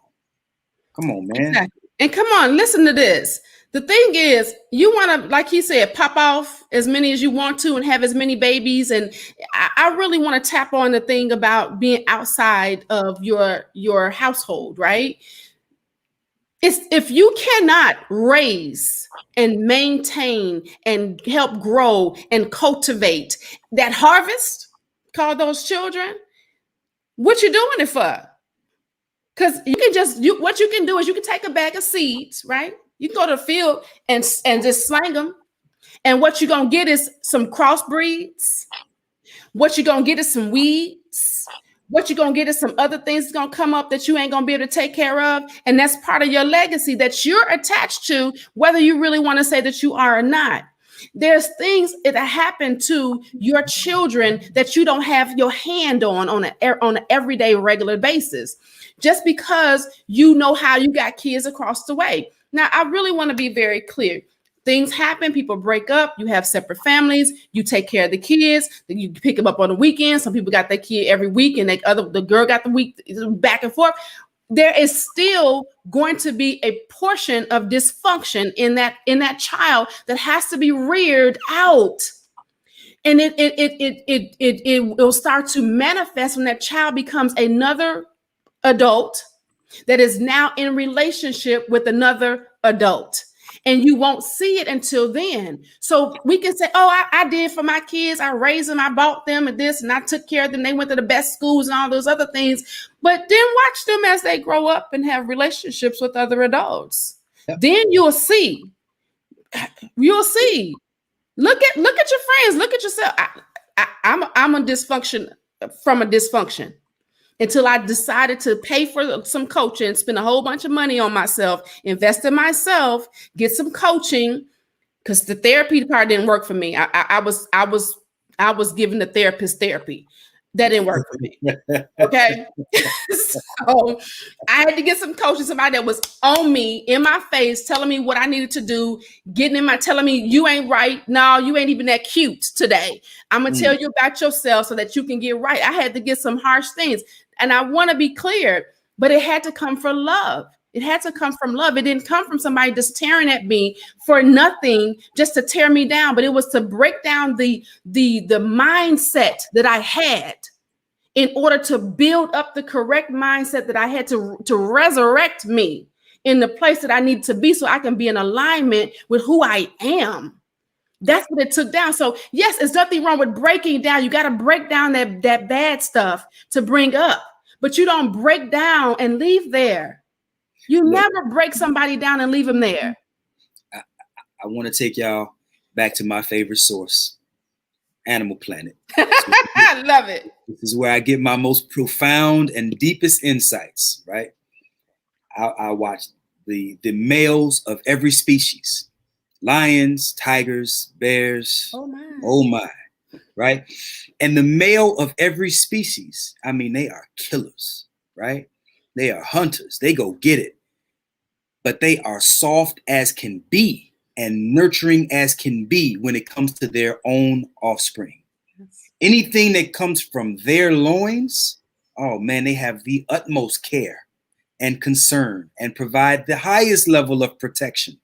Come on, man. Exactly. And come on, listen to this. The thing is, you want to, like he said, pop off as many as you want to and have as many babies. And I really want to tap on the thing about being outside of your household, right? It's if you cannot raise and maintain and help grow and cultivate that harvest, call those children, what you doing it for? Because you can what you can do is you can take a bag of seeds, right? You can go to the field and just slang them. And what you're going to get is some crossbreeds. What you're going to get is some weeds. What you're going to get is some other things that's going to come up that you ain't going to be able to take care of. And that's part of your legacy that you're attached to, whether you really want to say that you are or not. There's things that happen to your children that you don't have your hand on an everyday regular basis, just because you know how you got kids across the way. Now, I really want to be very clear. things happen, people break up, you have separate families, you take care of the kids, then you pick them up on the weekend. Some people got their kid every week, and the girl got the week, back and forth. There is still going to be a portion of dysfunction in that child that has to be reared out. And it will start to manifest when that child becomes another adult that is now in relationship with another adult. And you won't see it until then. So we can say, oh, I did for my kids. I raised them. I bought them and this, and I took care of them. They went to the best schools and all those other things. But then watch them as they grow up and have relationships with other adults. Yep. Then you'll see. You'll see. Look at your friends. Look at yourself. I'm a dysfunction from a dysfunction. Until I decided to pay for some coaching, spend a whole bunch of money on myself, invest in myself, get some coaching, because the therapy part didn't work for me. I was giving the therapist therapy. That didn't work for me. Okay. So I had to get some coaching, somebody that was on me, in my face, telling me what I needed to do, telling me you ain't right. No, you ain't even that cute today. I'm going to tell you about yourself so that you can get right. I had to get some harsh things. And I want to be clear, but it had to come from love. It had to come from love. It didn't come from somebody just tearing at me for nothing, just to tear me down. But it was to break down the mindset that I had in order to build up the correct mindset that I had to resurrect me in the place that I need to be, so I can be in alignment with who I am. That's what it took down. So yes, there's nothing wrong with breaking down. You got to break down that bad stuff to bring up, but you don't break down and leave there. You never break somebody down and leave them there. I want to take y'all back to my favorite source, Animal Planet. I love it. This is where I get my most profound and deepest insights, right? I watch the males of every species. Lions, tigers, bears, oh my, right? And the male of every species, I mean, they are killers, right? They are hunters. They go get it. But they are soft as can be and nurturing as can be when it comes to their own offspring. Anything that comes from their loins, oh man, they have the utmost care and concern and provide the highest level of protection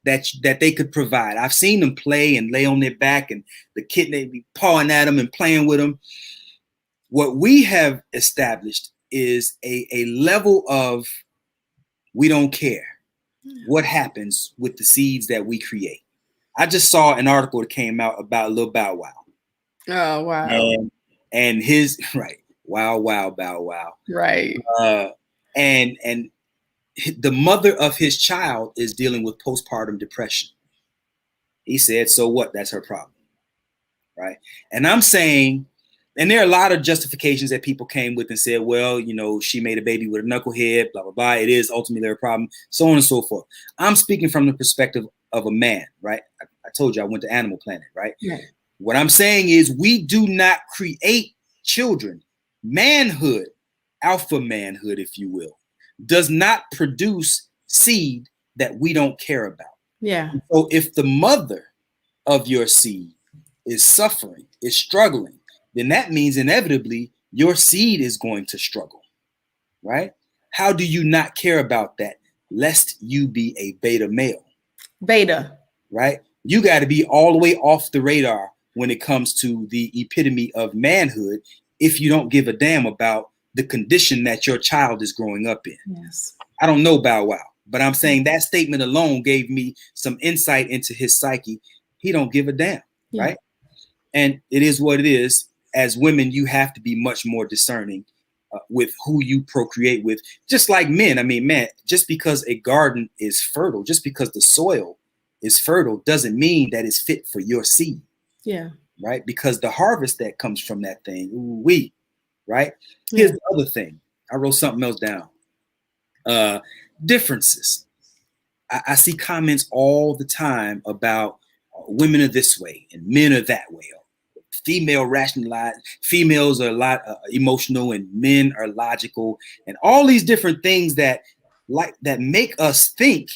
that they could provide. I've seen them play and lay on their back, and the kitten, they be pawing at them and playing with them. What we have established is a level of we don't care what happens with the seeds that we create. I just saw an article that came out about Lil Bow Wow. Oh, wow. And his, right, wow, Bow Wow. Right. And the mother of his child is dealing with postpartum depression. He said, so what? That's her problem, right? And I'm saying, and there are a lot of justifications that people came with and said, well, you know, she made a baby with a knucklehead, blah, blah, blah. It is ultimately their problem, so on and so forth. I'm speaking from the perspective of a man, right? I told you I went to Animal Planet, right? Yeah. What I'm saying is we do not create children. Manhood, alpha manhood, if you will, does not produce seed that we don't care about. Yeah. So if the mother of your seed is suffering, is struggling, then that means inevitably your seed is going to struggle, right? How do you not care about that, lest you be a beta male? Beta. Right? You got to be all the way off the radar when it comes to the epitome of manhood if you don't give a damn about the condition that your child is growing up in. Yes. I don't know Bow Wow, but I'm saying that statement alone gave me some insight into his psyche. He don't give a damn, right? And it is what it is. As women, you have to be much more discerning with who you procreate with. Just like men. I mean, man, just because a garden is fertile, just because the soil is fertile, doesn't mean that it's fit for your seed. Yeah. Right? Because the harvest that comes from that thing, right? Here's the other thing. I wrote something else down. Differences. I see comments all the time about women are this way and men are that way. Females are a lot emotional and men are logical, and all these different things that make us think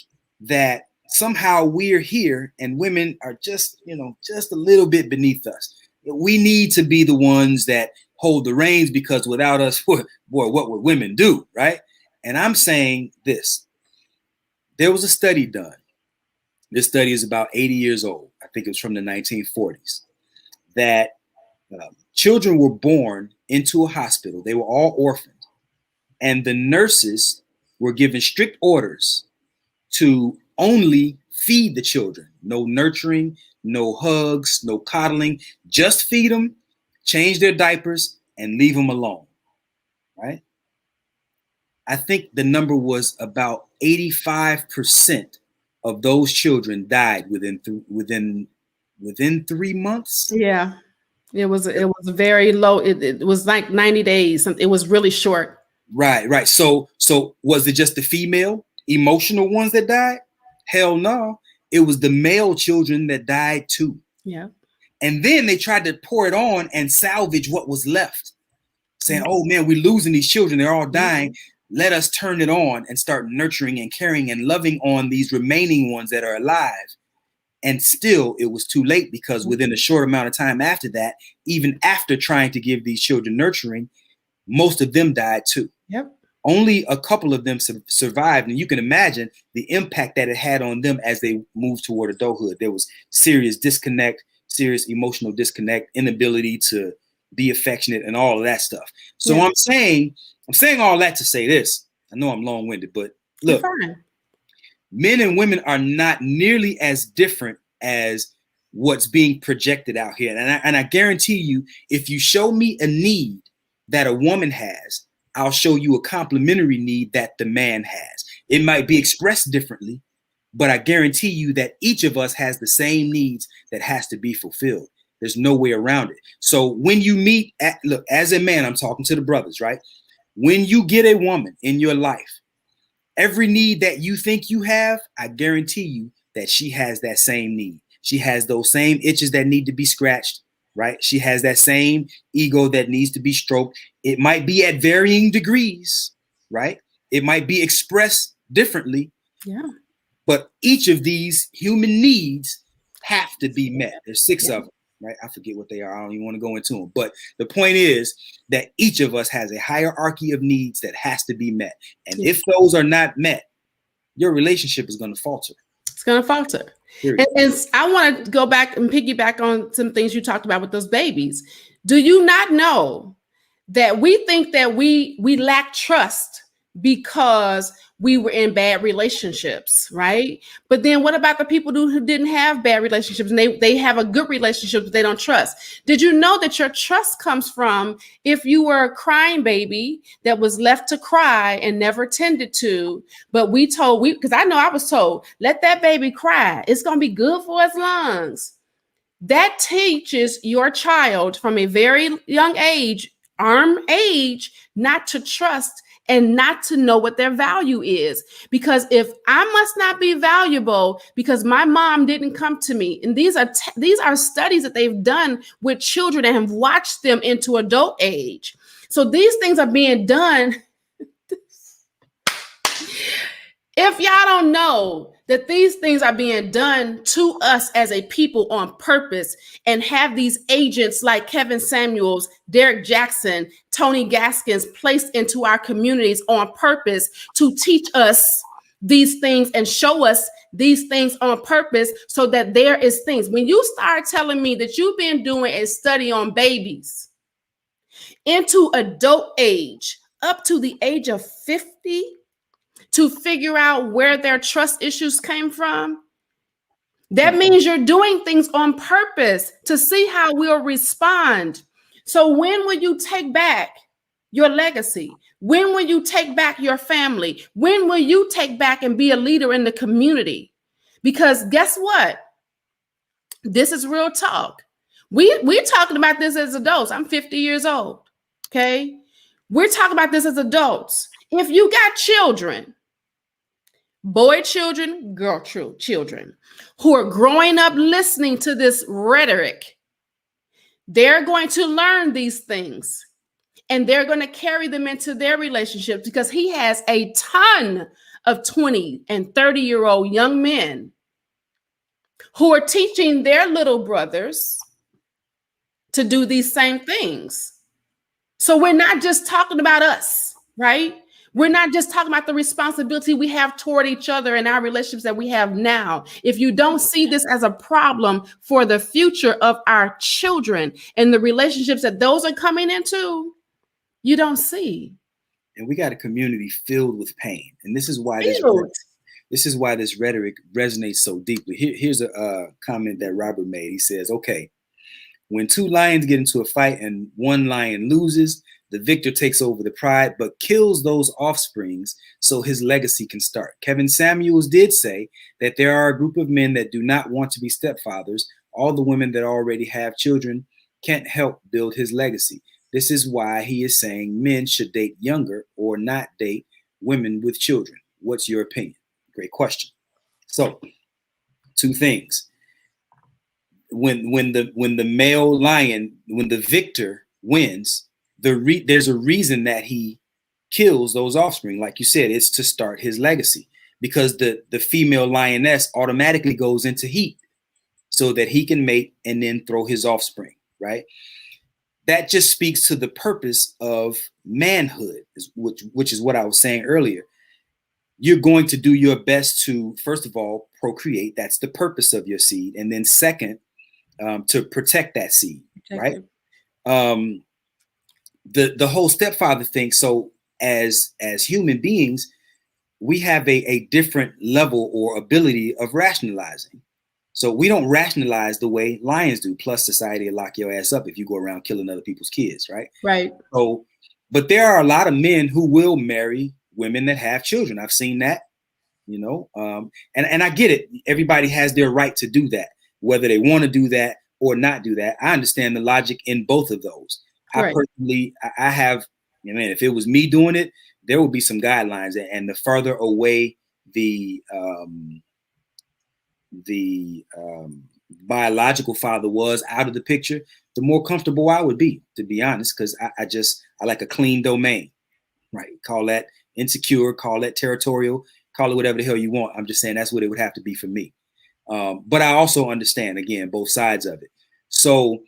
that somehow we're here and women are just, just a little bit beneath us. We need to be the ones that hold the reins, because without us, boy, what would women do, right? And I'm saying this. There was a study done. This study is about 80 years old. I think it was from the 1940s, that children were born into a hospital. They were all orphaned. And the nurses were given strict orders to only feed the children. No nurturing, no hugs, no coddling. Just feed them, change their diapers, and leave them alone, right? I think the number was about 85% of those children died within 3 months. Yeah, it was very low. It was like 90 days. It was really short. Right. So was it just the female emotional ones that died? Hell no. It was the male children that died too. Yeah. And then they tried to pour it on and salvage what was left, saying, oh man, we're losing these children. They're all dying. Let us turn it on and start nurturing and caring and loving on these remaining ones that are alive. And still it was too late, because within a short amount of time after that, even after trying to give these children nurturing, most of them died too. Yep. Only a couple of them survived. And you can imagine the impact that it had on them as they moved toward adulthood. There was serious disconnect, serious emotional disconnect, inability to be affectionate, and all of that stuff. So I'm saying all that to say this. I know I'm long-winded, but look, men and women are not nearly as different as what's being projected out here. And I guarantee you, if you show me a need that a woman has, I'll show you a complementary need that the man has. It might be expressed differently, but I guarantee you that each of us has the same needs that has to be fulfilled. There's no way around it. So when you meet, look, as a man, I'm talking to the brothers, right? When you get a woman in your life, every need that you think you have, I guarantee you that she has that same need. She has those same itches that need to be scratched, right? She has that same ego that needs to be stroked. It might be at varying degrees, right? It might be expressed differently. Yeah. But each of these human needs have to be met. There's 6 of them, right? I forget what they are. I don't even want to go into them. But the point is that each of us has a hierarchy of needs that has to be met. And if those are not met, your relationship is going to falter. It's going to falter. And I want to go back and piggyback on some things you talked about with those babies. Do you not know that we think that we lack trust because we were in bad relationships, right? But then what about the people who didn't have bad relationships and they have a good relationship but they don't trust? Did you know that your trust comes from if you were a crying baby that was left to cry and never tended to, but because I know I was told, let that baby cry. It's going to be good for its lungs. That teaches your child from a very young age, not to trust and not to know what their value is. Because if I must not be valuable because my mom didn't come to me, and these are studies that they've done with children and have watched them into adult age. So these things are being done. If y'all don't know that these things are being done to us as a people on purpose, and have these agents like Kevin Samuels, Derek Jackson, Tony Gaskins placed into our communities on purpose to teach us these things and show us these things on purpose, so that there is things. When you start telling me that you've been doing a study on babies into adult age up to the age of 50, to figure out where their trust issues came from, that means you're doing things on purpose to see how we'll respond. So when will you take back your legacy? When will you take back your family? When will you take back and be a leader in the community? Because guess what? This is real talk. We're talking about this as adults. I'm 50 years old. Okay. We're talking about this as adults. If you got children, boy children, girl children, who are growing up listening to this rhetoric, they're going to learn these things and they're going to carry them into their relationships, because he has a ton of 20 and 30-year-old young men who are teaching their little brothers to do these same things. So we're not just talking about us, right? We're not just talking about the responsibility we have toward each other and our relationships that we have now. If you don't see this as a problem for the future of our children and the relationships that those are coming into, you don't see. And we got a community filled with pain. And this is why this rhetoric resonates so deeply. Here's a comment that Robert made. He says, okay, when two lions get into a fight and one lion loses, the victor takes over the pride, but kills those offsprings so his legacy can start. Kevin Samuels did say that there are a group of men that do not want to be stepfathers. All the women that already have children can't help build his legacy. This is why he is saying men should date younger or not date women with children. What's your opinion? Great question. So, two things. When the male lion, when the victor wins, there's a reason that he kills those offspring. Like you said, it's to start his legacy, because the female lioness automatically goes into heat so that he can mate and then throw his offspring, right? That just speaks to the purpose of manhood, which is what I was saying earlier. You're going to do your best to, first of all, procreate. That's the purpose of your seed. And then second, to protect that seed, right? The whole stepfather thing. So as human beings, we have a different level or ability of rationalizing. So we don't rationalize the way lions do. Plus, society will lock your ass up if you go around killing other people's kids, right? Right. So, but there are a lot of men who will marry women that have children. I've seen that, you know, and I get it. Everybody has their right to do that, whether they want to do that or not do that. I understand the logic in both of those. Right. I personally, I have, you know, if it was me doing it, there would be some guidelines, and the further away the biological father was out of the picture, the more comfortable I would be, to be honest, because I like a clean domain, right? Call that insecure, call that territorial, call it whatever the hell you want. I'm just saying that's what it would have to be for me. But I also understand, again, both sides of it. So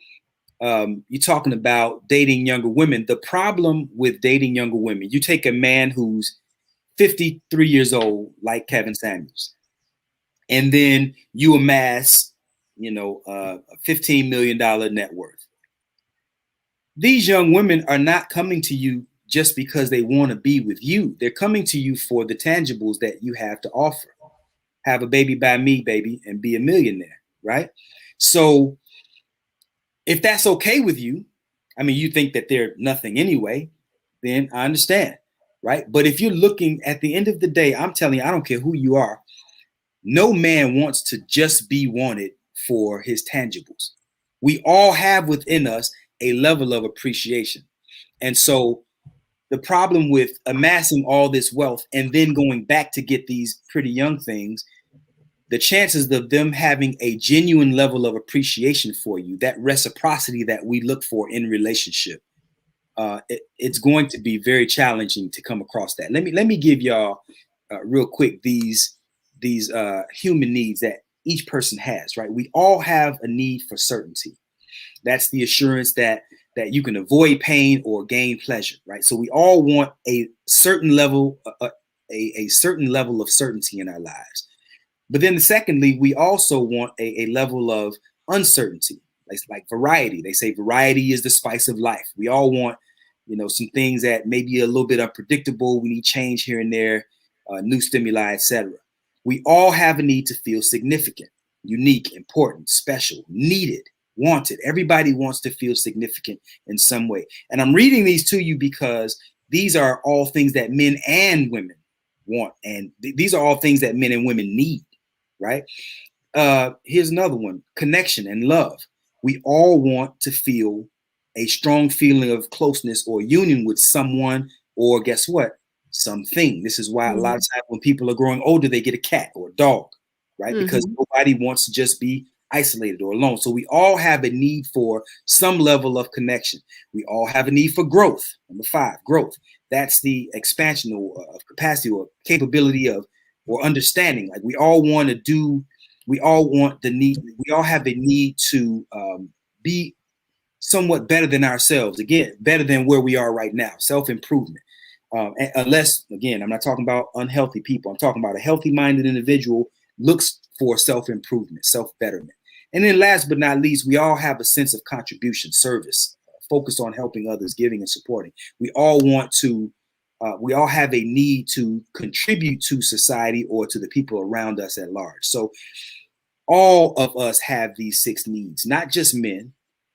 you're talking about dating younger women. The problem with dating younger women, you take a man who's 53 years old, like Kevin Samuels, and then you amass, you know, a $15 million net worth. These young women are not coming to you just because they want to be with you. They're coming to you for the tangibles that you have to offer. Have a baby by me, baby, and be a millionaire, right? So if that's okay with you, I mean, you think that they're nothing anyway, then I understand, right? But if you're looking at the end of the day, I'm telling you, I don't care who you are. No man wants to just be wanted for his tangibles. We all have within us a level of appreciation. And so the problem with amassing all this wealth and then going back to get these pretty young things, the chances of them having a genuine level of appreciation for you, that reciprocity that we look for in relationship, it's going to be very challenging to come across that. Let me give y'all real quick these human needs that each person has, right? We all have a need for certainty. That's the assurance that you can avoid pain or gain pleasure, right? So we all want a certain level, a certain level of certainty in our lives. But then secondly, we also want a level of uncertainty, like variety. They say variety is the spice of life. We all want, you know, some things that may be a little bit unpredictable. We need change here and there, new stimuli, etc. We all have a need to feel significant, unique, important, special, needed, wanted. Everybody wants to feel significant in some way. And I'm reading these to you because these are all things that men and women want. And these are all things that men and women need, right? Here's another one: connection and love. We all want to feel a strong feeling of closeness or union with someone, or guess what? Something. This is why a lot of times when people are growing older, they get a cat or a dog, right? Because nobody wants to just be isolated or alone. So we all have a need for some level of connection. We all have a need for growth. Number 5, growth. That's the expansion of capacity or capability of or understanding. Like we all want to do we all want the need. We all have a need to be somewhat better than ourselves. Again, better than where we are right now. Self-improvement. Unless, again, I'm not talking about unhealthy people. I'm talking about a healthy-minded individual looks for self-improvement, self-betterment. And then last but not least, we all have a sense of contribution, service, focus on helping others, giving and supporting. We all want to, we all have a need to contribute to society or to the people around us at large. So all of us have these 6 needs, not just men.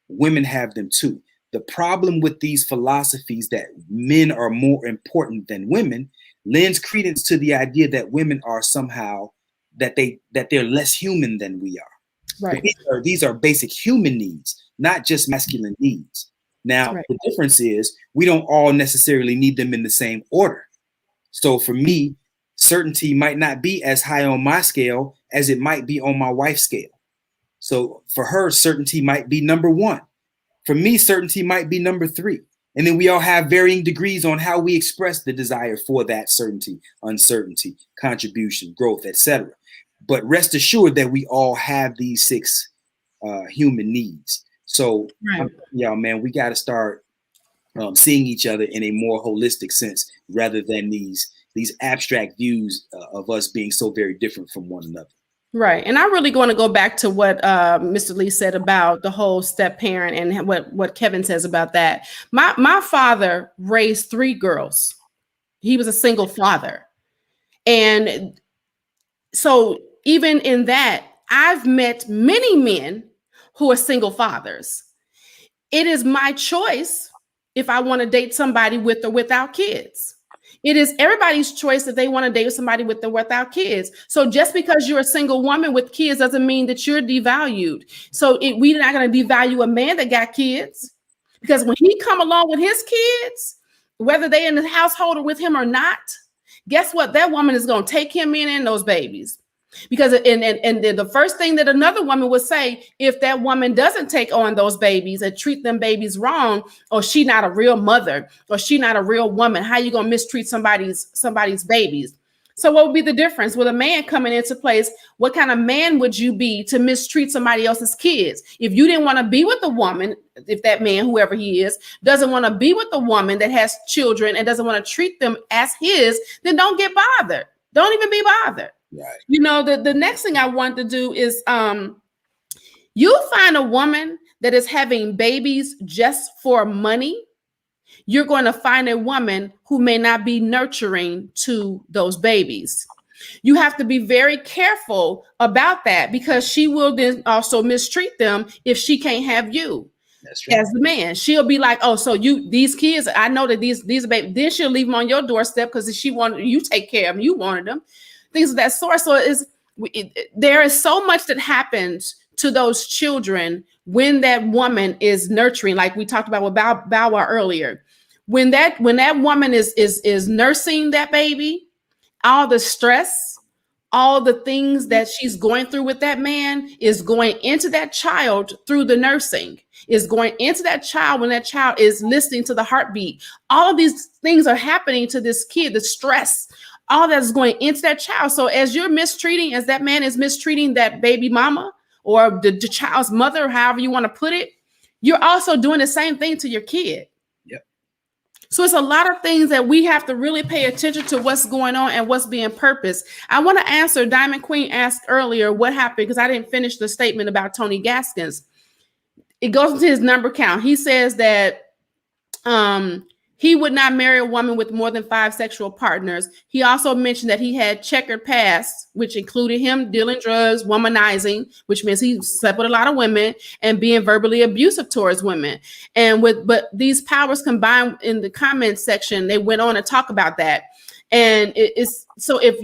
Women have them too. The problem with these philosophies that men are more important than women lends credence to the idea that women are somehow, that they're less human than we are. Right. These are basic human needs, not just masculine needs. Now, Right. The difference is we don't all necessarily need them in the same order. So for me, certainty might not be as high on my scale as it might be on my wife's scale. So for her, certainty might be number 1. For me, certainty might be number 3. And then we all have varying degrees on how we express the desire for that certainty, uncertainty, contribution, growth, etc. But rest assured that we all have these 6 human needs. So, Right. y'all, man, we got to start seeing each other in a more holistic sense rather than these abstract views of us being so very different from one another. Right. And I really want to go back to what Mr. Lee said about the whole step parent and what Kevin says about that. My father raised 3 girls. He was a single father. And so even in that, I've met many men who are single fathers. It is my choice if I want to date somebody with or without kids. It is everybody's choice if they want to date somebody with or without kids. So just because you're a single woman with kids doesn't mean that you're devalued. So we're not going to devalue a man that got kids, because when he come along with his kids, whether they in the household or with him or not, guess what? That woman is going to take him in and those babies. Because and the first thing that another woman would say, if that woman doesn't take on those babies and treat them babies wrong, or she not a real mother, or she not a real woman, how you gonna mistreat somebody's babies? So what would be the difference with a man coming into place? What kind of man would you be to mistreat somebody else's kids? If you didn't want to be with a woman, if that man, whoever he is, doesn't want to be with a woman that has children and doesn't want to treat them as his, then don't get bothered. Don't even be bothered. Right. You know, the next thing I want to do is you'll find a woman that is having babies just for money. You're going to find a woman who may not be nurturing to those babies. You have to be very careful about that, because she will then also mistreat them if she can't have you. That's right. As the man. She'll be like, oh, so these kids, I know that these babies, then she'll leave them on your doorstep because she wanted you take care of them, you wanted them. Things of that sort. So there is so much that happens to those children when that woman is nurturing, like we talked about with Bow Wow earlier. When that woman is nursing that baby, all the stress, all the things that she's going through with that man is going into that child through the nursing, is going into that child when that child is listening to the heartbeat. All of these things are happening to this kid, the stress, all that is going into that child. So as you're mistreating, as that man is mistreating that baby mama or the child's mother, however you want to put it, you're also doing the same thing to your kid. Yep. So it's a lot of things that we have to really pay attention to what's going on and what's being purposed. I want to answer, Diamond Queen asked earlier what happened, because I didn't finish the statement about Tony Gaskins. It goes into his number count. He says that he would not marry a woman with more than 5 sexual partners. He also mentioned that he had checkered past, which included him dealing drugs, womanizing, which means he slept with a lot of women, and being verbally abusive towards women. But these powers combined, in the comment section, they went on to talk about that. And it's so if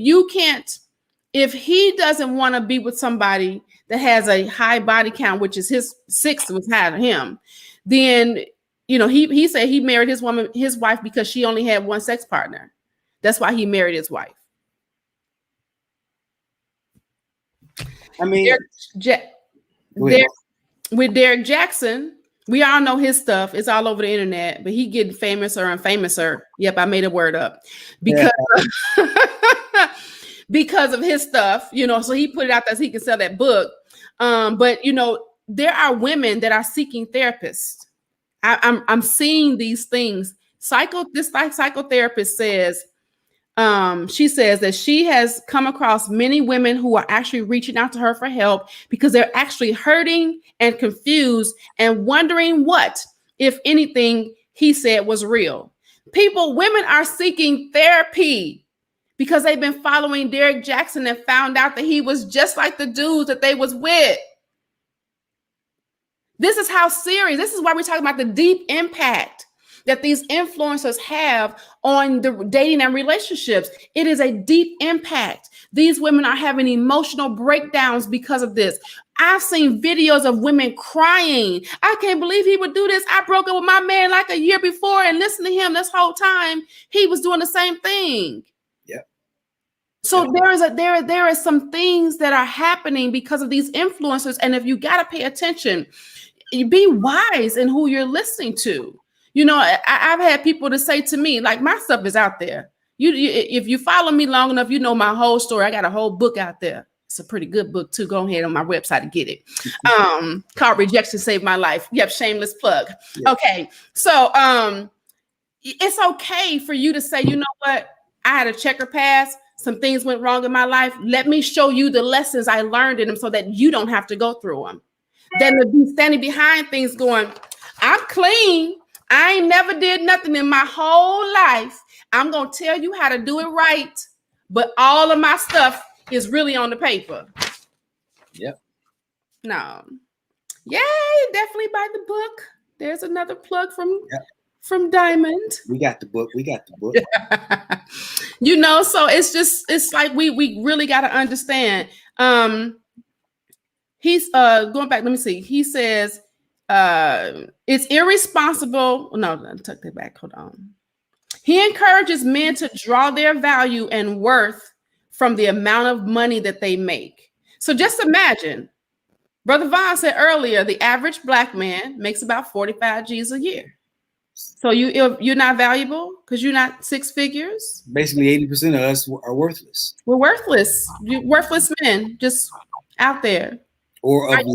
he doesn't want to be with somebody that has a high body count, which is his 6 was higher than him, then he said he married his wife because she only had 1 sex partner. That's why he married his wife. I mean, with Derek Jackson, we all know his stuff. It's all over the internet, but he getting famouser and famouser. Yep, I made a word up because because of his stuff, you know, so he put it out there so he can sell that book. But you know, there are women that are seeking therapists. I'm seeing these things. This psychotherapist says, she says that she has come across many women who are actually reaching out to her for help because they're actually hurting and confused and wondering what, if anything, he said was real. Women are seeking therapy because they've been following Derek Jackson and found out that he was just like the dudes that they was with. This is how serious. This is why we're talking about the deep impact that these influencers have on the dating and relationships. It is a deep impact. These women are having emotional breakdowns because of this. I've seen videos of women crying. I can't believe he would do this. I broke up with my man like a year before and listened to him this whole time. He was doing the same thing. Yep. So there is some things that are happening because of these influencers. And if you got to pay attention, be wise in who you're listening to. You know, I've had people to say to me, like, my stuff is out there. If you follow me long enough, you know my whole story. I got a whole book out there. It's a pretty good book too. Go ahead on my website and get it. Called Rejection Saved My Life. Yep, shameless plug. Yeah. Okay, so it's okay for you to say, you know what? I had a checker pass. Some things went wrong in my life. Let me show you the lessons I learned in them so that you don't have to go through them. Then to be standing behind things going, I'm clean. I ain't never did nothing in my whole life. I'm going to tell you how to do it right. But all of my stuff is really on the paper. Yep. No. Yay, definitely buy the book. There's another plug from Diamond. We got the book. You know, so it's like we really got to understand. He's going back. Let me see. He says, it's irresponsible. No, tuck that back. Hold on. He encourages men to draw their value and worth from the amount of money that they make. So just imagine, Brother Vaun said earlier, the average Black man makes about 45 G's a year. So you're not valuable because you're not six figures. Basically, 80% of us are worthless. We're worthless. Worthless men just out there. Or of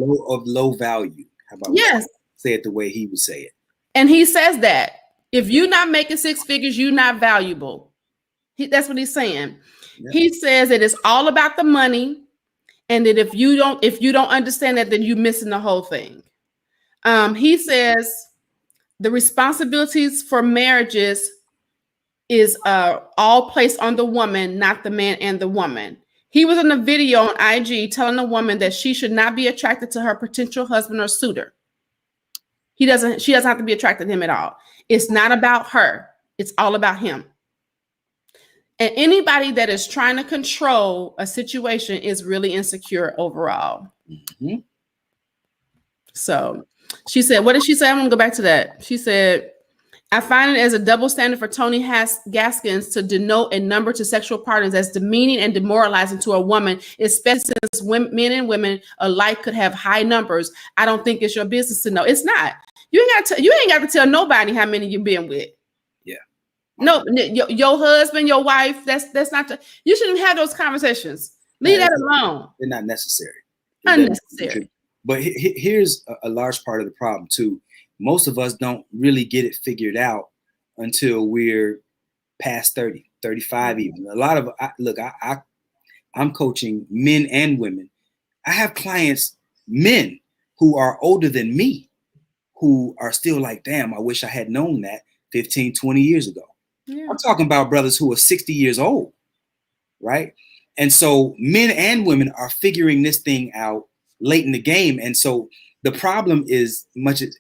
low value. How about yes? Say it the way he would say it. And he says that if you're not making six figures, you're not valuable. That's what he's saying. Yeah. He says that it's all about the money, and that if you don't understand that, then you're missing the whole thing. He says the responsibilities for marriages is all placed on the woman, not the man and the woman. He was in a video on IG telling a woman that she should not be attracted to her potential husband or suitor. She doesn't have to be attracted to him at all. It's not about her. It's all about him. And anybody that is trying to control a situation is really insecure overall. Mm-hmm. So she said, what did she say? I'm going to go back to that. She said, I find it as a double standard for Tony Gaskins to denote a number to sexual partners as demeaning and demoralizing to a woman, especially since men and women alike could have high numbers. I don't think it's your business to know. It's not. You ain't got to tell nobody how many you've been with. Yeah. No, your husband, your wife. That's not. You shouldn't have those conversations. Leave that alone. They're not necessary. Unnecessary. But here's a large part of the problem too. Most of us don't really get it figured out until we're past 30, 35 even. A lot of, I'm coaching men and women. I have clients, men who are older than me, who are still like, damn, I wish I had known that 15, 20 years ago. Yeah. I'm talking about brothers who are 60 years old, right? And so men and women are figuring this thing out late in the game. And so the problem is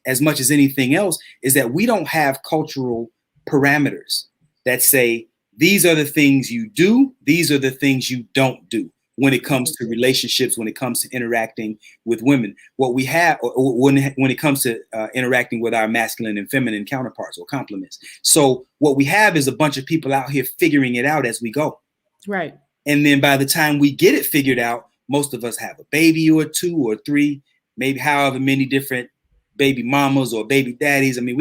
as much as anything else is that we don't have cultural parameters that say, these are the things you do. These are the things you don't do when it comes to relationships, when it comes to interacting with women. What we have, or when it comes to interacting with our masculine and feminine counterparts or complements. So what we have is a bunch of people out here figuring it out as we go. Right. And then by the time we get it figured out, most of us have a baby or two or three, maybe however many different baby mamas or baby daddies. I mean,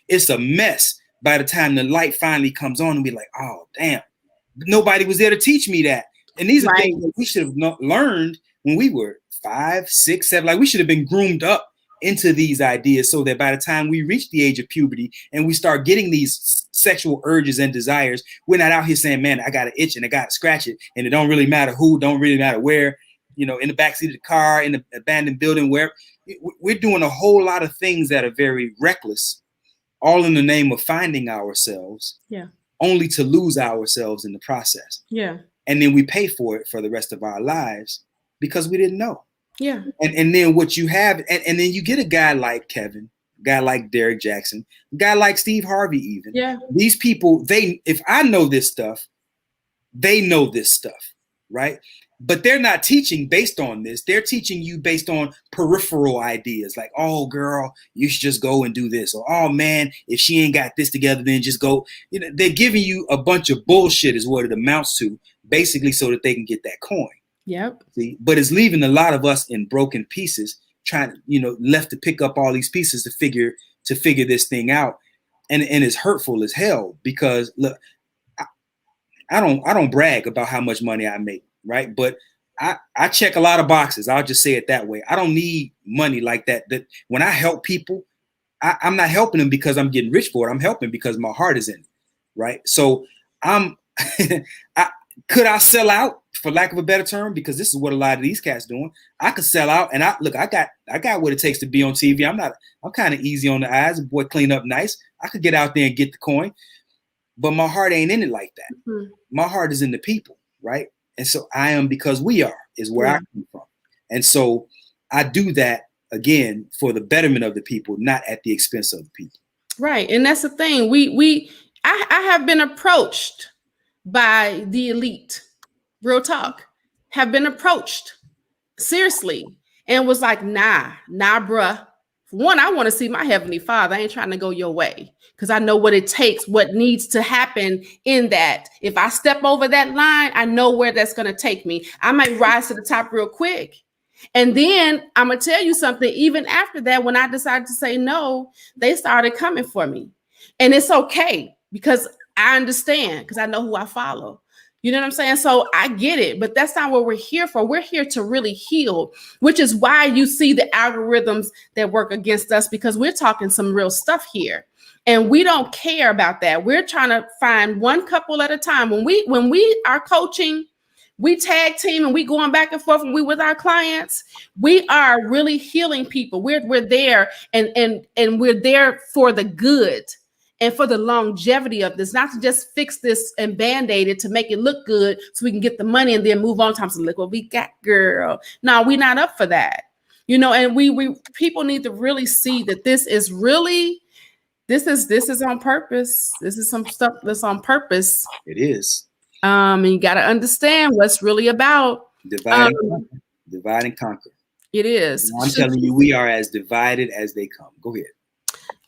it's a mess by the time the light finally comes on and we're like, oh, damn, nobody was there to teach me that. And these are Right. things that we should have learned when we were 5, 6, 7. Like we should have been groomed up into these ideas so that by the time we reach the age of puberty and we start getting these sexual urges and desires, we're not out here saying, man, I got to itch and I got to scratch it. And it don't really matter who, don't really matter where, you know, in the backseat of the car, in the abandoned building, where we're doing a whole lot of things that are very reckless, all in the name of finding ourselves, only to lose ourselves in the process. Yeah. And then we pay for it for the rest of our lives because we didn't know. Yeah. And then what you have, and then you get a guy like Kevin, a guy like Derek Jackson, a guy like Steve Harvey even. Yeah. These people, if I know this stuff, they know this stuff, right? But they're not teaching based on this. They're teaching you based on peripheral ideas like, oh, girl, you should just go and do this. Or, oh, man, if she ain't got this together, then just go. You know, they're giving you a bunch of bullshit is what it amounts to, basically so that they can get that coin. Yep. See? But it's leaving a lot of us in broken pieces, trying, you know, left to pick up all these pieces to figure this thing out. And it's hurtful as hell because, look, I don't brag about how much money I make. Right. But I check a lot of boxes. I'll just say it that way. I don't need money like that. That when I help people, I'm not helping them because I'm getting rich for it. I'm helping because my heart is in it. Right. So could I sell out, for lack of a better term, because this is what a lot of these cats doing. I could sell out and I got what it takes to be on TV. I'm kind of easy on the eyes. Boy, clean up nice. I could get out there and get the coin. But my heart ain't in it like that. Mm-hmm. My heart is in the people. Right. And so I am because we are is where I come from. And so I do that, again, for the betterment of the people, not at the expense of the people. Right. And that's the thing. I have been approached by the elite, real talk, have been approached seriously and was like, nah, bruh. For one, I want to see my Heavenly Father. I ain't trying to go your way because I know what it takes, what needs to happen in that. If I step over that line, I know where that's going to take me. I might rise to the top real quick. And then I'm going to tell you something. Even after that, when I decided to say no, they started coming for me. And it's okay because I understand because I know who I follow. You know what I'm saying? So I get it, but that's not what we're here for. We're here to really heal, which is why you see the algorithms that work against us, because we're talking some real stuff here and we don't care about that. We're trying to find one couple at a time. When we are coaching, we tag team and we going back and forth and we with our clients, we are really healing people. We're there and we're there for the good. And for the longevity of this, not to just fix this and band-aid it to make it look good so we can get the money and then move on. Time to look what we got, girl. No, we're not up for that. You know, and we people need to really see that this is really, this is on purpose. This is some stuff that's on purpose. It is. And you got to understand what's really about. Divide and conquer. It is. And I'm telling you, we are as divided as they come. Go ahead.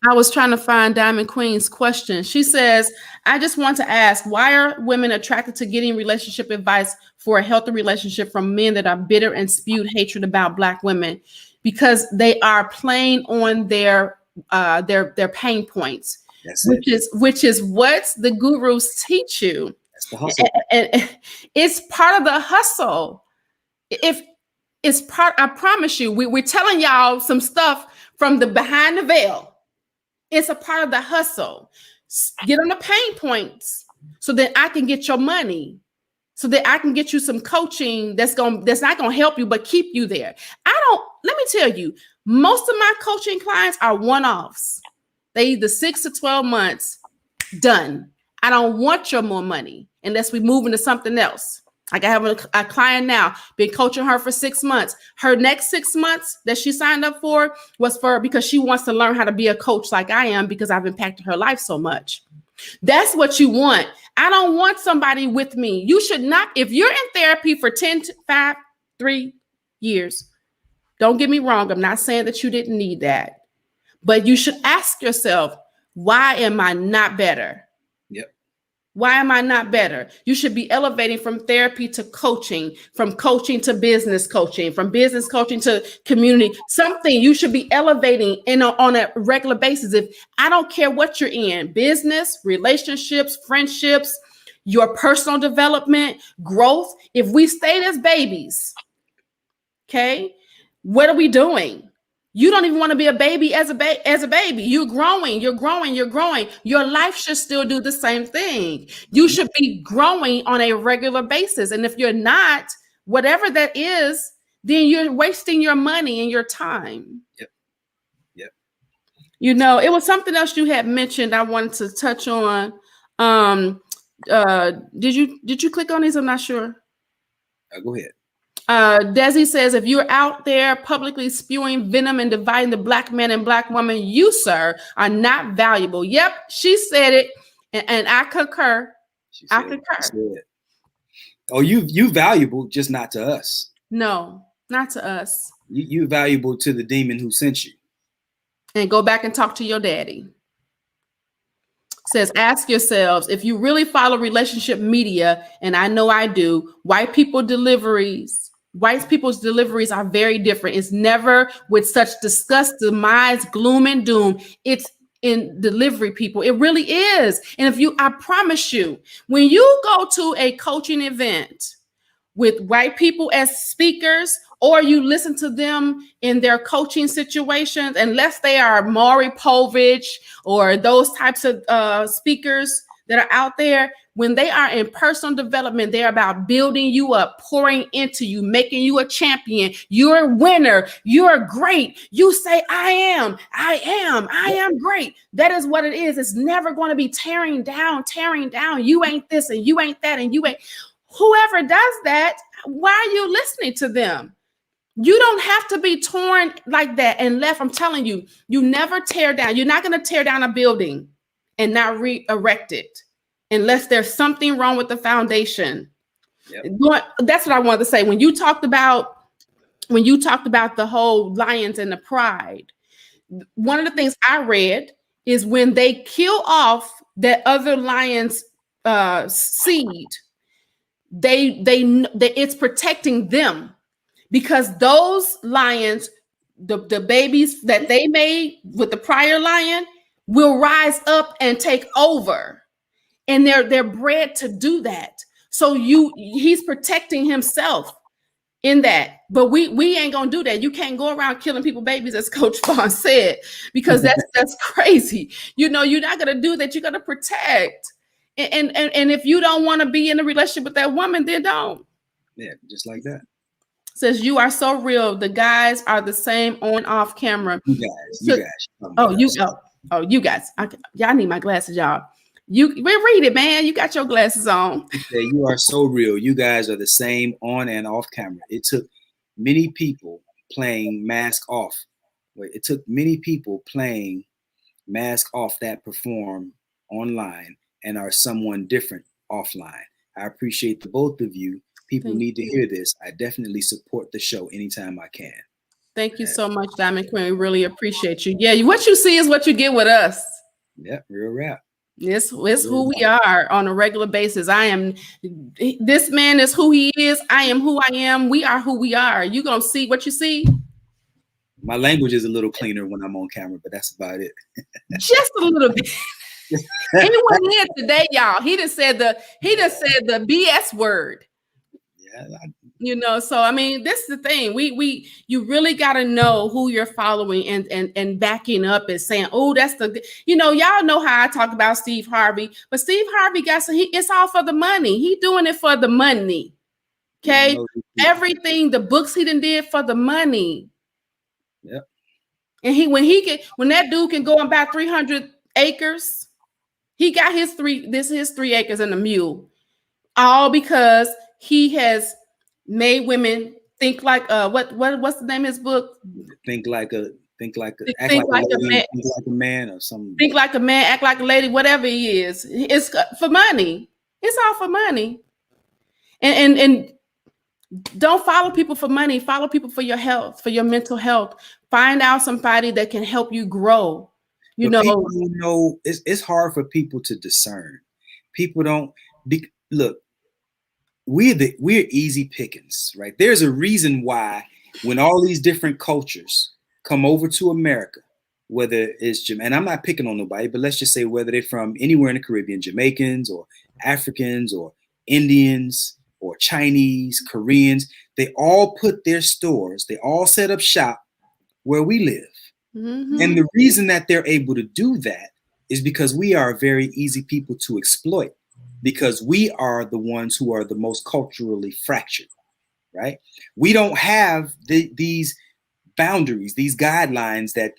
I was trying to find Diamond Queen's question. She says, I just want to ask, why are women attracted to getting relationship advice for a healthy relationship from men that are bitter and spewed hatred about Black women? Because they are playing on their pain points, which is what the gurus teach you. That's the hustle. And it's part of the hustle. If it's part, I promise you, we're telling y'all some stuff from the behind the veil. It's a part of the hustle. Get on the pain points so that I can get your money, so that I can get you some coaching that's not gonna help you, but keep you there. Let me tell you, most of my coaching clients are one-offs. They either 6 to 12 months, done. I don't want your more money unless we move into something else. Like I have a client now, been coaching her for 6 months. Her next 6 months that she signed up for was because she wants to learn how to be a coach like I am because I've impacted her life so much. That's what you want. I don't want somebody with me. You should not, if you're in therapy for 3 years, don't get me wrong. I'm not saying that you didn't need that, but you should ask yourself, why am I not better? Why am I not better? You should be elevating from therapy to coaching, from coaching to business coaching, from business coaching to community. Something you should be elevating on a regular basis. If I don't care what you're in, business, relationships, friendships, your personal development, growth. If we stayed as babies, okay, what are we doing? You don't even want to be a baby as a baby. You're growing, you're growing, you're growing. Your life should still do the same thing. You should be growing on a regular basis. And if you're not, whatever that is, then you're wasting your money and your time. Yep. Yep. You know, it was something else you had mentioned I wanted to touch on. Did you click on these? I'm not sure. Go ahead. Desi says, if you're out there publicly spewing venom and dividing the black man and black woman, you, sir, are not valuable. Yep, she said it, and I concur. I concur. Oh, you valuable, just not to us. No, not to us. You valuable to the demon who sent you. And go back and talk to your daddy. Says, ask yourselves, if you really follow relationship media, and I know I do, white people's deliveries are very different. It's never with such disgust, demise, gloom, and doom. It's in delivery, people. It really is. And I promise you, when you go to a coaching event with white people as speakers, or you listen to them in their coaching situations, unless they are Maury Povich or those types of speakers that are out there, when they are in personal development, they're about building you up, pouring into you, making you a champion. You're a winner. You're great. You say, I am great. That is what it is. It's never going to be tearing down. You ain't this and you ain't that and you ain't. Whoever does that, why are you listening to them? You don't have to be torn like that and left. I'm telling you, you never tear down. You're not going to tear down a building and not re-erect it unless there's something wrong with the foundation. Yep. That's what I wanted to say. When you talked about the whole lions and the pride, one of the things I read is when they kill off that other lion's seed, it's protecting them. Because those lions, the babies that they made with the prior lion, will rise up and take over. And they're bred to do that. So he's protecting himself in that. But we ain't gonna do that. You can't go around killing people's babies, as Coach Vaun said, because that's crazy. You know, you're not gonna do that. You're gonna protect. And if you don't want to be in a relationship with that woman, then don't. Yeah, just like that. Says, you are so real. The guys are the same on off camera. You guys. You guys. Y'all need my glasses, y'all. We read it, man. You got your glasses on. Yeah, you are so real. You guys are the same on and off camera. It took many people playing mask off. It took many people playing mask off that perform online and are someone different offline. I appreciate the both of you. People need to hear this. I definitely support the show anytime I can. Thank you so much, Diamond Queen. We really appreciate you. Yeah, what you see is what you get with us. Yeah, real rap. It's who we are on a regular basis. This man is who he is. I am who I am. We are who we are. You gonna see what you see. My language is a little cleaner when I'm on camera, but that's about it. Just a little bit. He wasn't here today, y'all. He just said the BS word. Yeah, so I mean, this is the thing. You really got to know who you're following and backing up and saying, oh, that's y'all know how I talk about Steve Harvey, but Steve Harvey it's all for the money. He doing it for the money. Okay. Everything, the books he did for the money. Yep. And when that dude can go and buy 300 acres, he got his 3 acres and a mule, all because he has made women think like what's the name of his book? Think like a man or something. Think like a man, act like a lady, whatever he is. It's for money. It's all for money. And don't follow people for money. Follow people for your health, for your mental health. Find out somebody that can help you grow. It's hard for people to discern. People don't look. We're easy pickings, right? There's a reason why when all these different cultures come over to America, whether it's and I'm not picking on nobody, but let's just say whether they're from anywhere in the Caribbean, Jamaicans or Africans or Indians or Chinese, Koreans, they all put their stores, they all set up shop where we live. Mm-hmm. And the reason that they're able to do that is because we are very easy people to exploit, because we are the ones who are the most culturally fractured, right? We don't have these boundaries, these guidelines that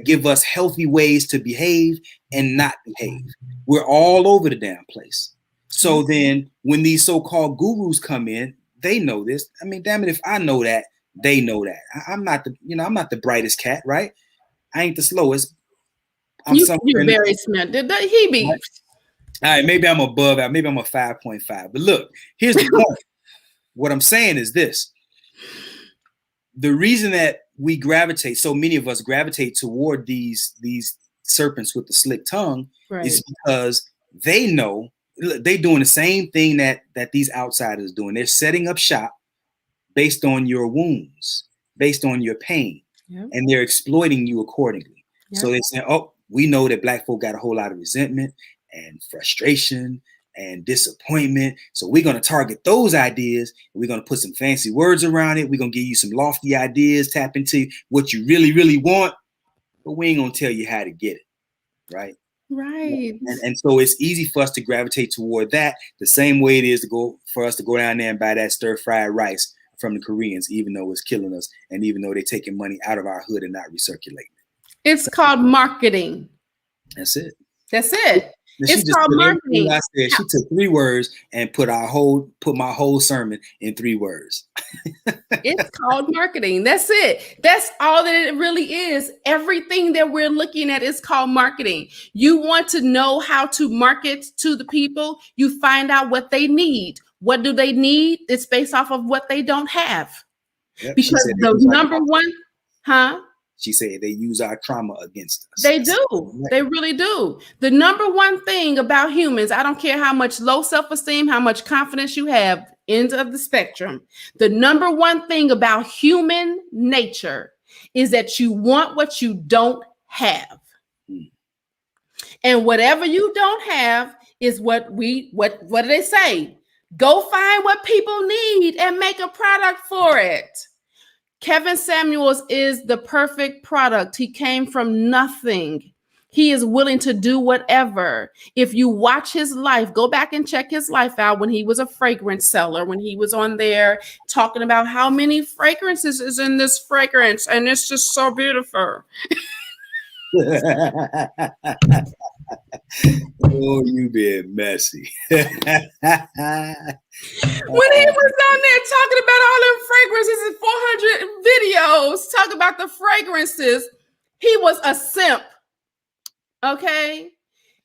give us healthy ways to behave and not behave. We're all over the damn place. So then when these so-called gurus come in, they know this. I mean, damn it, if I know that, they know that. I'm not the brightest cat, right? I ain't the slowest. You're very smart. He be. Right? All right, maybe I'm above that. Maybe I'm a 5.5. But look, here's the point. What I'm saying is this. The reason that we gravitate, so many of us gravitate toward these serpents with the slick tongue, right, is because they know they're doing the same thing that these outsiders are doing. They're setting up shop based on your wounds, based on your pain, yep, and they're exploiting you accordingly. Yep. So they say, oh, we know that Black folk got a whole lot of resentment and frustration and disappointment. So we're going to target those ideas. We're going to put some fancy words around it. We're going to give you some lofty ideas, tap into what you really, really want, but we ain't going to tell you how to get it. Right. Right. And so it's easy for us to gravitate toward that the same way it is for us to go down there and buy that stir-fried rice from the Koreans, even though it's killing us and even though they're taking money out of our hood and not recirculating it. It's called marketing. That's it. That's it. It's called marketing. I said, she took 3 words and put my whole sermon in 3 words. It's called marketing. That's it. That's all that it really is. Everything that we're looking at is called marketing. You want to know how to market to the people, you find out what they need. What do they need? It's based off of what they don't have. Yep, because the number one, she said they use our trauma against us. They do. They really do. The number one thing about humans, I don't care how much low self-esteem, how much confidence you have, ends of the spectrum. The number one thing about human nature is that you want what you don't have. And whatever you don't have is what do they say? Go find what people need and make a product for it. Kevin Samuels is the perfect product. He came from nothing. He is willing to do whatever. If you watch his life, go back and check his life out when he was a fragrance seller, when he was on there talking about how many fragrances is in this fragrance, and it's just so beautiful. Oh, you being messy. When he was on there talking about all them fragrances and 400 videos, talking about the fragrances, he was a simp. Okay,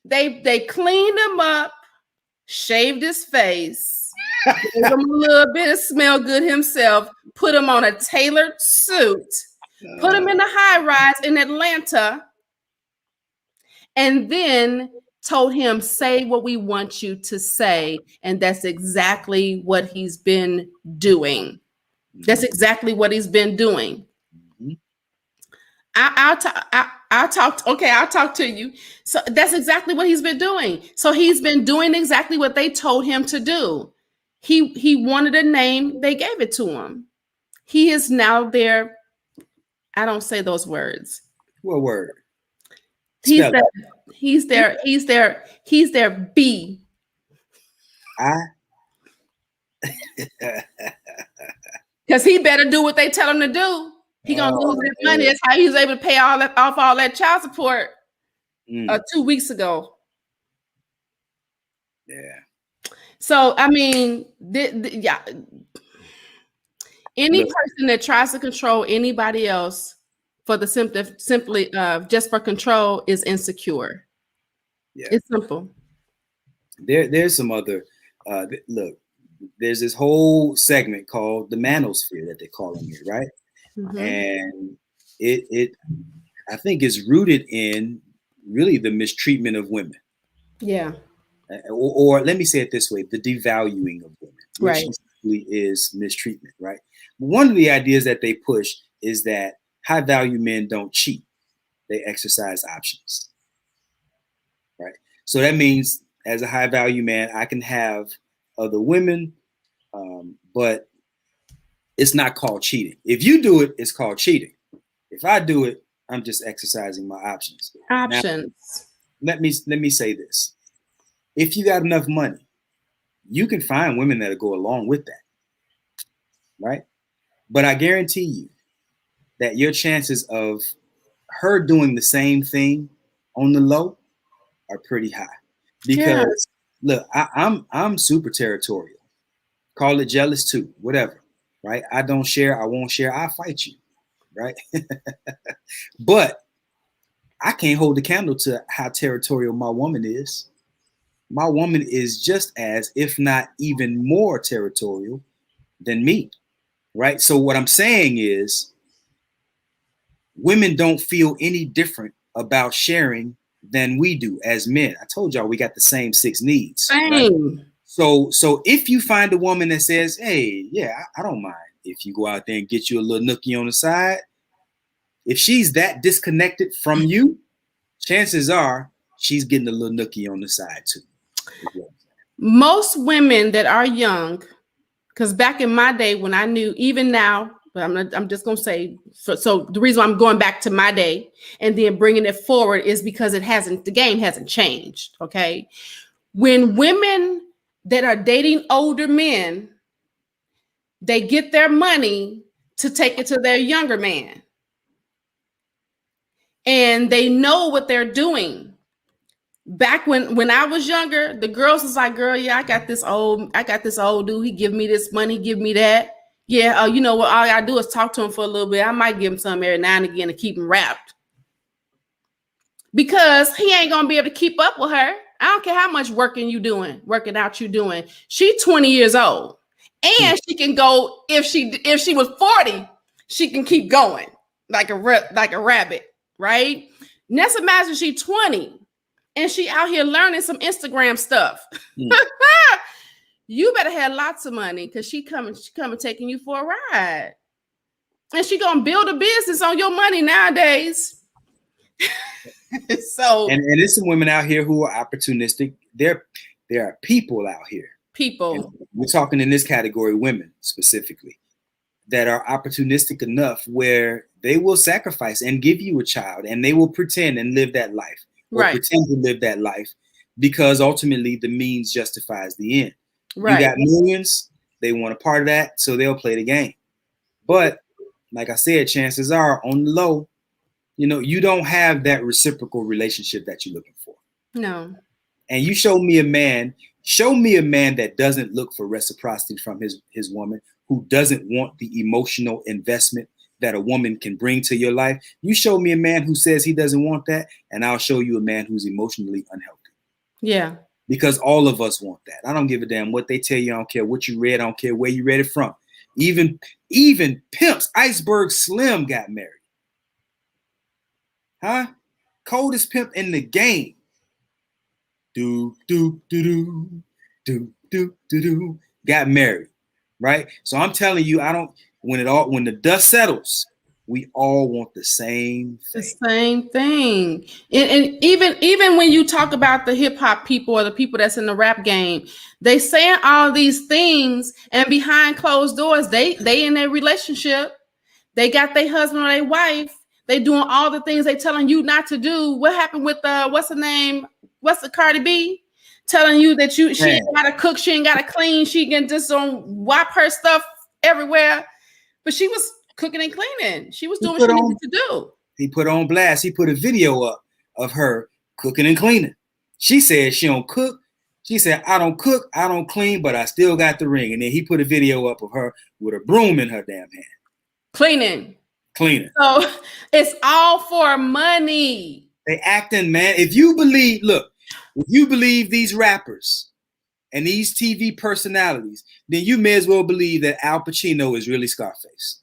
they cleaned him up, shaved his face, gave him a little bit of smell good himself, put him on a tailored suit, put him in a high rise in Atlanta, and then told him, say what we want you to say. And that's exactly what he's been doing. That's exactly what he's been doing. I'll talk to you. So that's exactly what he's been doing. So he's been doing exactly what they told him to do. He wanted a name. They gave it to him. He is now their, I don't say those words. What word? He's their B. Because he better do what they tell him to do. He gonna lose that money. That's how he was able to pay all that child support 2 weeks ago. Yeah. So I mean, yeah. Any person that tries to control anybody else for the simply just for control is insecure. Yeah. It's simple. There's some other look. There's this whole segment called the manosphere that they're calling it, right? Mm-hmm. And it I think is rooted in really the mistreatment of women. Yeah. Or let me say it this way: the devaluing of women, which right, is mistreatment, right? One of the ideas that they push is that high value men don't cheat. they exercise options, right? So that means as a high value man, I can have other women, but it's not called cheating. If you do it, it's called cheating. If I do it, I'm just exercising my options. Options. Now, let me say this. If you got enough money, you can find women that'll go along with that, right? But I guarantee you that your chances of her doing the same thing on the low are pretty high. Because look, I'm super territorial. Call it jealous too, whatever, right? I don't share, I won't share, I'll fight you, right? But I can't hold the candle to how territorial my woman is. My woman is just as, if not even more territorial than me, right? So what I'm saying is women don't feel any different about sharing than we do as men. I told y'all we got the same 6 needs, right? So if you find a woman that says, hey, yeah, I don't mind if you go out there and get you a little nookie on the side, if she's that disconnected from you, chances are she's getting a little nookie on the side too. Most women that are young, because back in my day when I knew, even now, but I'm just gonna say, so the reason I'm going back to my day and then bringing it forward is because the game hasn't changed. Okay, when women that are dating older men, they get their money to take it to their younger man, and they know what they're doing. Back when I was younger, the girls was like, girl, yeah, I got this old dude. He give me this money, give me that. Yeah, you know what? All I do is talk to him for a little bit. I might give him some every now and again to keep him wrapped. Because he ain't gonna be able to keep up with her. I don't care how much working out you doing. She 20 years old. And she can go, if she was 40, she can keep going like a rabbit, right? Let's imagine she 20. And she out here learning some Instagram stuff. You better have lots of money because she coming taking you for a ride. And she gonna build a business on your money nowadays. So and there's some women out here who are opportunistic. There are people out here. People. We're talking in this category, women specifically, that are opportunistic enough where they will sacrifice and give you a child and they will pretend and live that life. Or pretend to live that life because ultimately the means justifies the end. Right. You got millions, they want a part of that, so they'll play the game. But like I said, chances are on the low, you don't have that reciprocal relationship that you're looking for. No. And you show me a man that doesn't look for reciprocity from his woman, who doesn't want the emotional investment that a woman can bring to your life. You show me a man who says he doesn't want that, and I'll show you a man who's emotionally unhealthy. Yeah. Because all of us want that. I don't give a damn what they tell you. I don't care what you read. I don't care where you read it from. Even pimps. Iceberg Slim got married. Huh? Coldest pimp in the game. Got married. Right? So I'm telling you, when the dust settles, we all want the same thing. The same thing. And even when you talk about the hip hop people or the people that's in the rap game, they saying all these things, and behind closed doors, they in their relationship. They got their husband or their wife. They doing all the things they telling you not to do. What happened with what's the name? What's the Cardi B? Telling you that she ain't gotta cook, she ain't gotta clean, she can just wipe her stuff everywhere. But she was cooking and cleaning. She was doing what she needed to do. He put on blast. He put a video up of her cooking and cleaning. She said she don't cook. She said, I don't cook, I don't clean, but I still got the ring. And then he put a video up of her with a broom in her damn hand. Cleaning. So it's all for money. They acting, man. If you believe these rappers and these TV personalities, then you may as well believe that Al Pacino is really Scarface.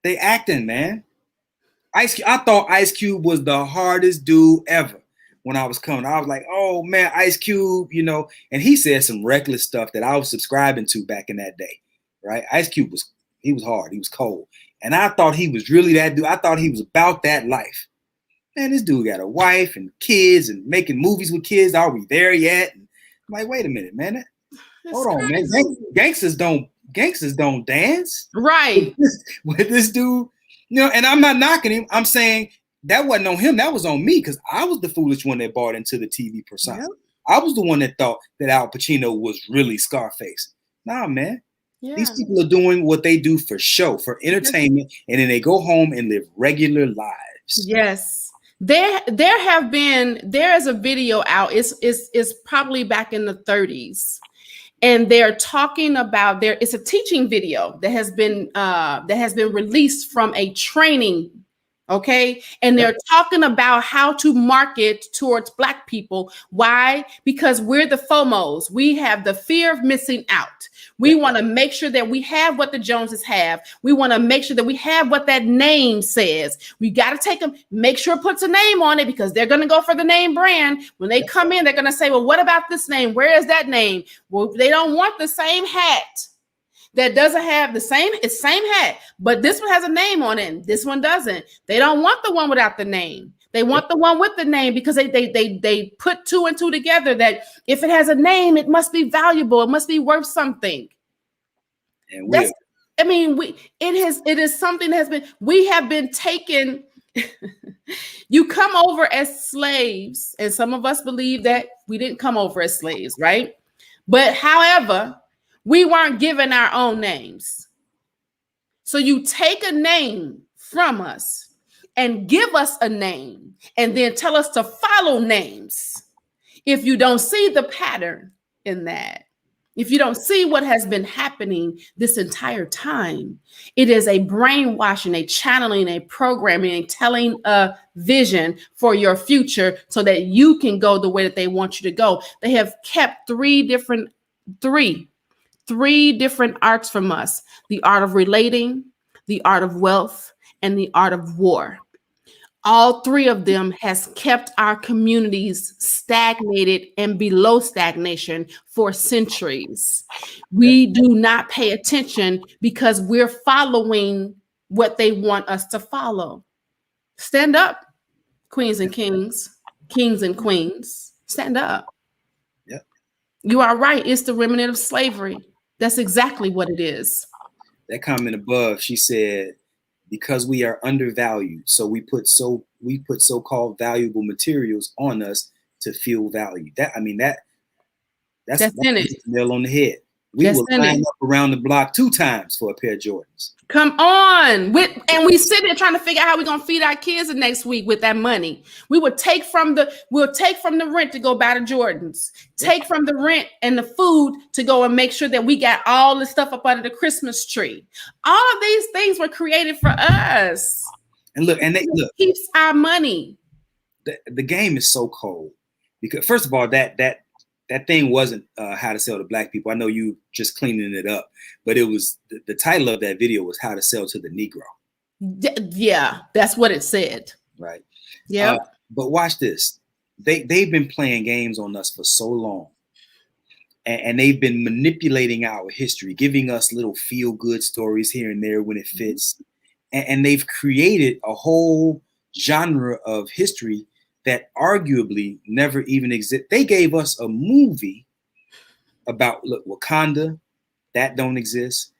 They acting, man. I thought Ice Cube was the hardest dude ever when I was coming. I was like, oh man, Ice Cube, and he said some reckless stuff that I was subscribing to back in that day, right? Ice Cube He was hard. He was cold. And I thought he was really that dude. I thought he was about that life. Man, this dude got a wife and kids and making movies with kids. Are we there yet? And I'm like, wait a minute, man. Hold on, man. Gangsters don't dance. Right. With this dude. You know, and I'm not knocking him. I'm saying that wasn't on him. That was on me because I was the foolish one that bought into the TV persona. Yep. I was the one that thought that Al Pacino was really Scarface. Nah, man. Yeah. These people are doing what they do for show, for entertainment, and then they go home and live regular lives. Yes. There is a video out. It's probably back in the 30s. And they're talking about it's a teaching video that has been released from a training. Okay. And they're talking about how to market towards Black people. Why? Because we're the FOMOs. We have the fear of missing out. We want to make sure that we have what the Joneses have. We want to make sure that we have what that name says. We got to take them, make sure it puts a name on it because they're going to go for the name brand. When they come in, they're going to say, well, what about this name? Where is that name? Well, they don't want the same hat that doesn't have the same hat, but this one has a name on it and this one doesn't. They don't want the one without the name. They want the one with the name because they put two and two together that if it has a name, it must be valuable. It must be worth something. And it is something that we have been taken. You come over as slaves, and some of us believe that we didn't come over as slaves, right? But however, we weren't given our own names. So you take a name from us and give us a name and then tell us to follow names. If you don't see the pattern in that, if you don't see what has been happening this entire time, it is a brainwashing, a channeling, a programming, a telling a vision for your future so that you can go the way that they want you to go. They have kept three different arts from us: the art of relating, the art of wealth, and the art of war. All three of them has kept our communities stagnated and below stagnation for centuries. We do not pay attention because we're following what they want us to follow. Stand up, queens and kings, kings and queens. Stand up. Yep. You are right. It's the remnant of slavery. That's exactly what it is. That comment above, she said, because we are undervalued, so we put so-called valuable materials on us to feel valued. That's in it. Nail on the head. We will line up around the block 2 times for a pair of Jordans. Come on. And we sit there trying to figure out how we're going to feed our kids the next week with that money. We'll take from the rent to go buy the Jordans. Take from the rent and the food to go and make sure that we got all the stuff up under the Christmas tree. All of these things were created for us. And look, it keeps our money. The game is so cold because, first of all, that thing wasn't how to sell to Black people. I know you just cleaning it up, but it was the title of that video was how to sell to the Negro. Yeah, that's what it said. Right. Yeah. But watch this. They've been playing games on us for so long, and they've been manipulating our history, giving us little feel-good stories here and there when it fits, and they've created a whole genre of history that arguably never even exist. They gave us a movie about Wakanda that don't exist.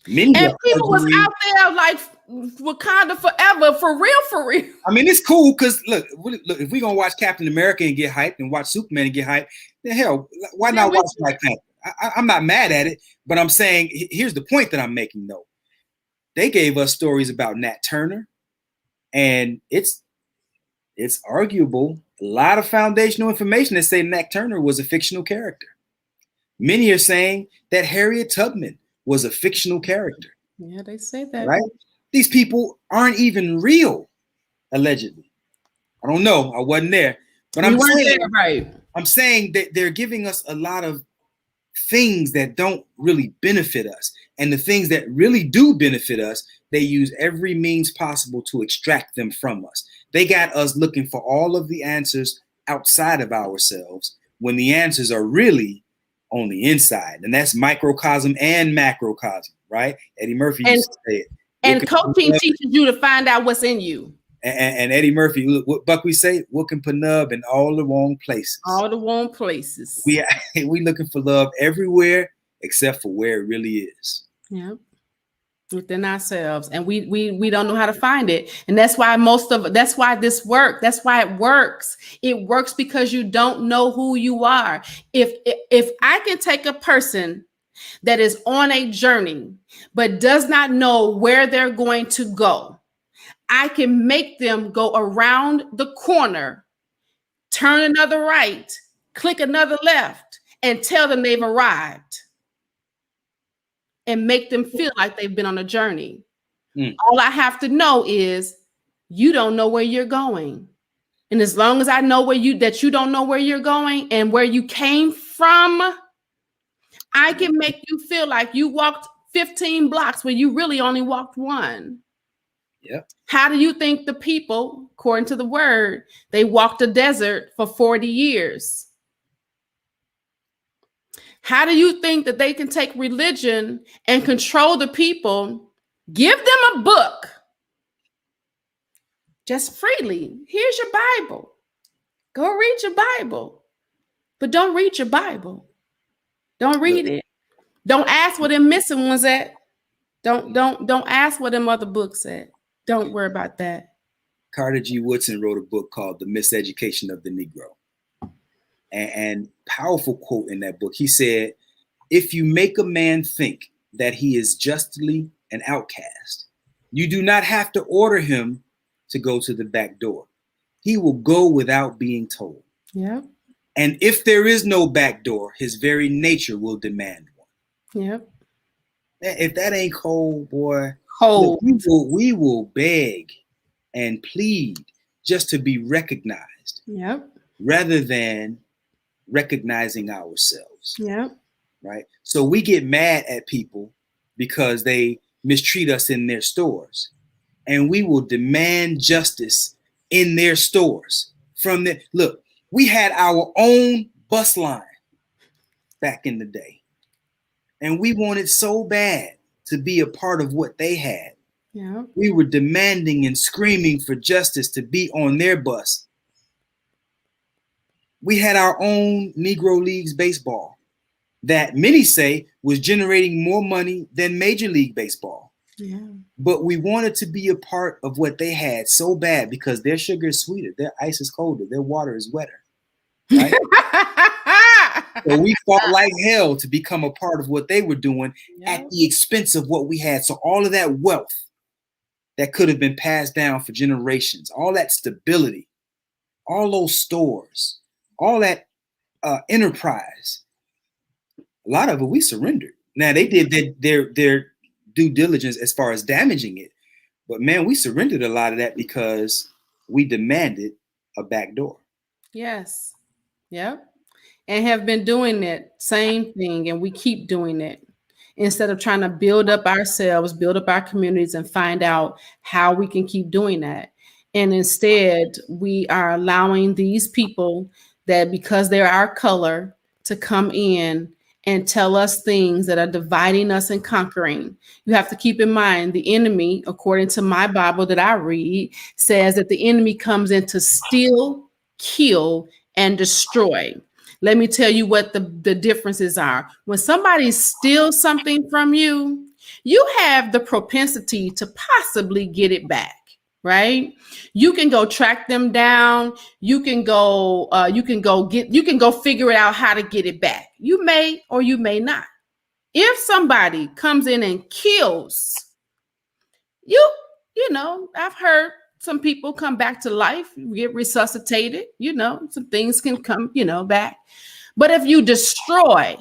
And people was out there like Wakanda forever, for real. I mean, it's cool because look, if we're gonna watch Captain America and get hyped and watch Superman and get hyped, then hell, why not watch Black Panther? I'm not mad at it, but I'm saying here's the point that I'm making though. They gave us stories about Nat Turner, and it's arguable, a lot of foundational information that say Nat Turner was a fictional character. Many are saying that Harriet Tubman was a fictional character. Yeah, they say that. Right? These people aren't even real, allegedly. I don't know. I wasn't there. But I'm saying that they're giving us a lot of things that don't really benefit us. And the things that really do benefit us, they use every means possible to extract them from us. They got us looking for all of the answers outside of ourselves when the answers are really on the inside. And that's microcosm and macrocosm. right? Eddie Murphy And- used to say it. And coaching teaches you to find out what's in you. And Eddie Murphy, what Buck we say, looking for love in all the wrong places. All the wrong places. We looking for love everywhere except for where it really is. Yeah. Within ourselves, and we don't know how to find it, and that's why that's why this works. That's why it works. It works because you don't know who you are. If I can take a person that is on a journey but does not know where they're going to go, I can make them go around the corner, turn another right, click another left, and tell them they've arrived. And make them feel like they've been on a journey. All I have to know is you don't know where you're going. And as long as I know that you don't know where you're going and where you came from, I can make you feel like you walked 15 blocks where you really only walked one. Yep. How do you think the people, according to the word, they walked the desert for 40 years? How do you think that they can take religion and control the people? Give them a book just freely. Here's your Bible. Go read your Bible. But don't read your Bible. Don't read it. Don't ask where them missing ones at. Don't ask where them other books at. Don't worry about that. Carter G. Woodson wrote a book called The Miseducation of the Negro. And powerful quote in that book. He said, if you make a man think that he is justly an outcast, you do not have to order him to go to the back door. He will go without being told. Yeah. And if there is no back door, his very nature will demand one. Yep. If that ain't cold, boy, cold. Look, we will beg and plead just to be recognized. Yep. Rather than recognizing ourselves. Yeah. Right. So we get mad at people because they mistreat us in their stores, and we will demand justice in their stores from the look. We had our own bus line back in the day, and we wanted so bad to be a part of what they had. Yeah. We were demanding and screaming for justice to be on their bus. We had our own Negro Leagues baseball that many say was generating more money than Major League Baseball. Yeah. But we wanted to be a part of what they had so bad because their sugar is sweeter, their ice is colder, their water is wetter. Right? So we fought like hell to become a part of what they were doing at the expense of what we had. So all of that wealth that could have been passed down for generations, all that stability, all those stores, all that enterprise, a lot of it we surrendered. Now they did their due diligence as far as damaging it, but man, we surrendered a lot of that because we demanded a back door. Yes. Yep. And have been doing that same thing, and we keep doing it instead of trying to build up ourselves, build up our communities, and find out how we can keep doing that. And instead, we are allowing these people that, because they're our color, to come in and tell us things that are dividing us and conquering. You have to keep in mind the enemy, according to my Bible that I read, says that the enemy comes in to steal, kill, and destroy. Let me tell you what the differences are. When somebody steals something from you, you have the propensity to possibly get it back. Right? You can go track them down. You can go figure out how to get it back. You may or you may not. If somebody comes in and kills you, I've heard some people come back to life, get resuscitated, some things can come, back. But if you destroy,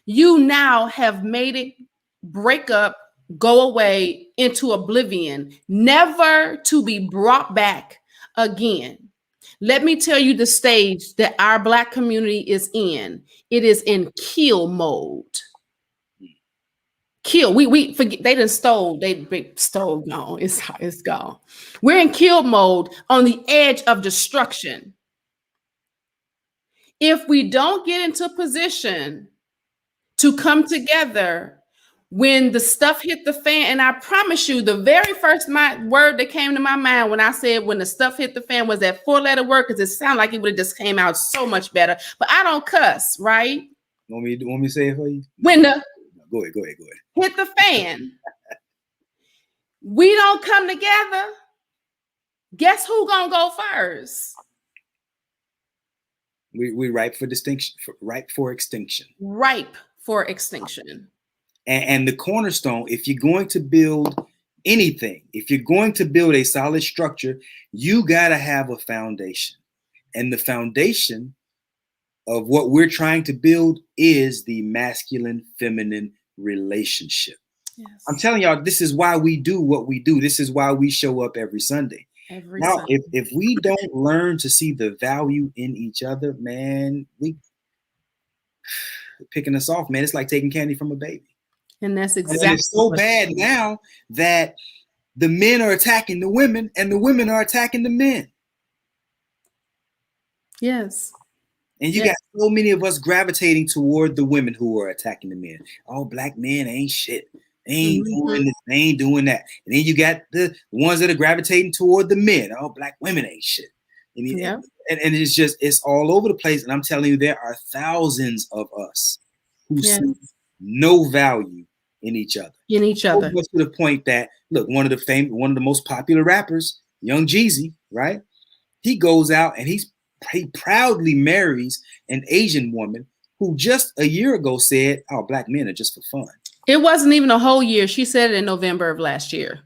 you now have made it break up, go away into oblivion, never to be brought back again. Let me tell you the stage that our Black community is in. It is in kill mode. Kill. We forget they done stole. They stole. Gone. It's gone. We're in kill mode, on the edge of destruction. If we don't get into position to come together, when the stuff hit the fan, and I promise you, the very first word that came to my mind when I said when the stuff hit the fan was that 4-letter word, because it sounded like it would have just came out so much better. But I don't cuss, right? Want me to say it for you? When the Go ahead. hit the fan, we don't come together. Guess who gonna go first? We ripe for distinction, ripe for extinction. Ripe for extinction. And the cornerstone, if you're going to build anything, if you're going to build a solid structure, you got to have a foundation. And the foundation of what we're trying to build is the masculine-feminine relationship. Yes. I'm telling y'all, this is why we do what we do. This is why we show up every Sunday. Now, if we don't learn to see the value in each other, man, we picking us off, man. It's like taking candy from a baby. And that's exactly. And it's so bad now that the men are attacking the women and the women are attacking the men. Yes. And you got so many of us gravitating toward the women who are attacking the men. Oh, black men ain't shit. They ain't doing this, they ain't doing that. And then you got the ones that are gravitating toward the men. Oh, black women ain't shit. And it's just, it's all over the place. And I'm telling you, there are thousands of us who see no value in each other. So much to the point that, look, one of the most popular rappers, Young Jeezy, right? He goes out and he proudly marries an Asian woman who just a year ago said, "Oh, black men are just for fun." It wasn't even a whole year. She said it in November of last year.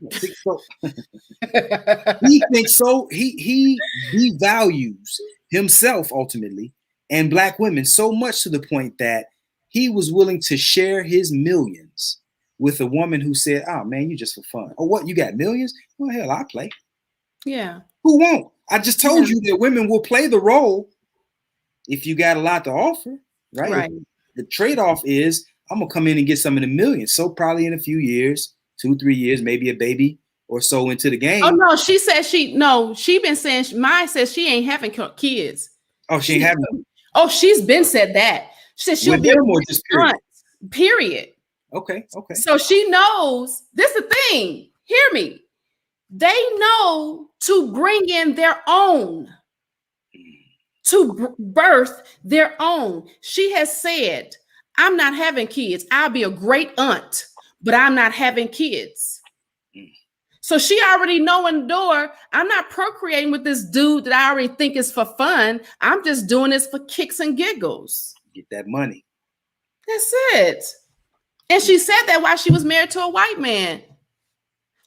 He thinks so. He devalues himself ultimately and black women so much to the point that he was willing to share his millions with a woman who said, "Oh man, you just for fun." Oh, what? You got millions? Well, hell, I play. Yeah. Who won't? I just told you that women will play the role if you got a lot to offer, right? Right. The trade-off is I'm gonna come in and get some of the millions. So probably in a few years, 2-3 years, maybe a baby or so into the game. Oh no, she said she been saying mine says she ain't having kids. Oh, she ain't having them. Oh, she's been said that. She said she'll be a just period. Period. Okay. So she knows this is the thing. Hear me. They know to bring in their own, to birth their own. She has said, "I'm not having kids. I'll be a great aunt, but I'm not having kids." So she already know in the door, I'm not procreating with this dude that I already think is for fun. I'm just doing this for kicks and giggles. Get that money. That's it. And she said that while she was married to a white man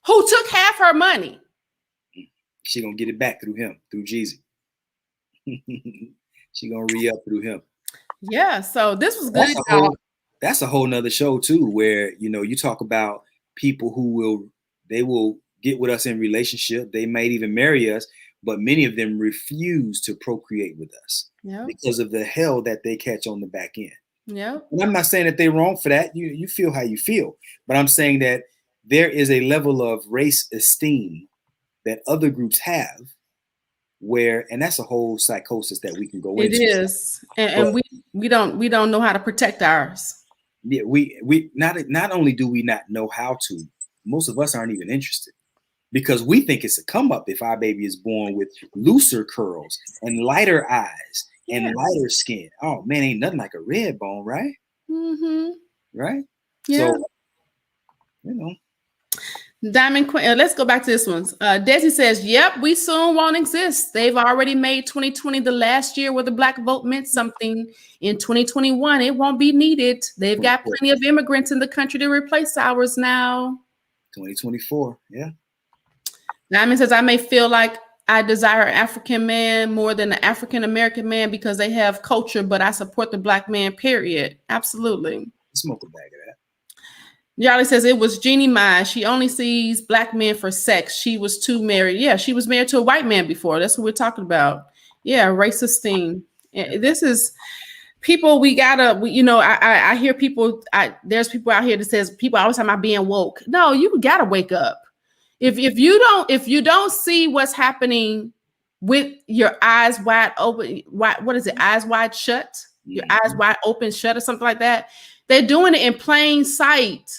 who took half her money. She gonna get it back through him, through Jeezy. She gonna re-up through him. Yeah, so this was good. That's a whole nother show too, where you talk about people who will get with us in relationship. They might even marry us, but many of them refuse to procreate with us because of the hell that they catch on the back end. Yeah. And I'm not saying that they're wrong for that. You feel how you feel, but I'm saying that there is a level of race esteem that other groups have and that's a whole psychosis that we can go into. It is. And we don't know how to protect ours. Yeah, we not only do we not know how to, most of us aren't even interested because we think it's a come up if our baby is born with looser curls and lighter eyes and lighter skin. Oh man, ain't nothing like a red bone, right? Mm-hmm. Right? Yeah. So, Diamond Queen, let's go back to this one. Desi says, "Yep, we soon won't exist. They've already made 2020 the last year where the black vote meant something. In 2021, it won't be needed. They've got plenty of immigrants in the country to replace ours now." 2024, yeah. Diamond says, "I may feel like I desire an African man more than an African American man because they have culture, but I support the black man, period." Absolutely. Smoke a bag of that. Yali says it was Jeannie Mai. She only sees black men for sex. She was too married. Yeah, she was married to a white man before. That's what we're talking about. Yeah, racist thing. This is people. We gotta. I hear people. There's people out here that says people always talking about being woke. No, you gotta wake up. If you don't see what's happening with your eyes wide open, what is it? Eyes wide shut. Your eyes wide open shut or something like that. They're doing it in plain sight.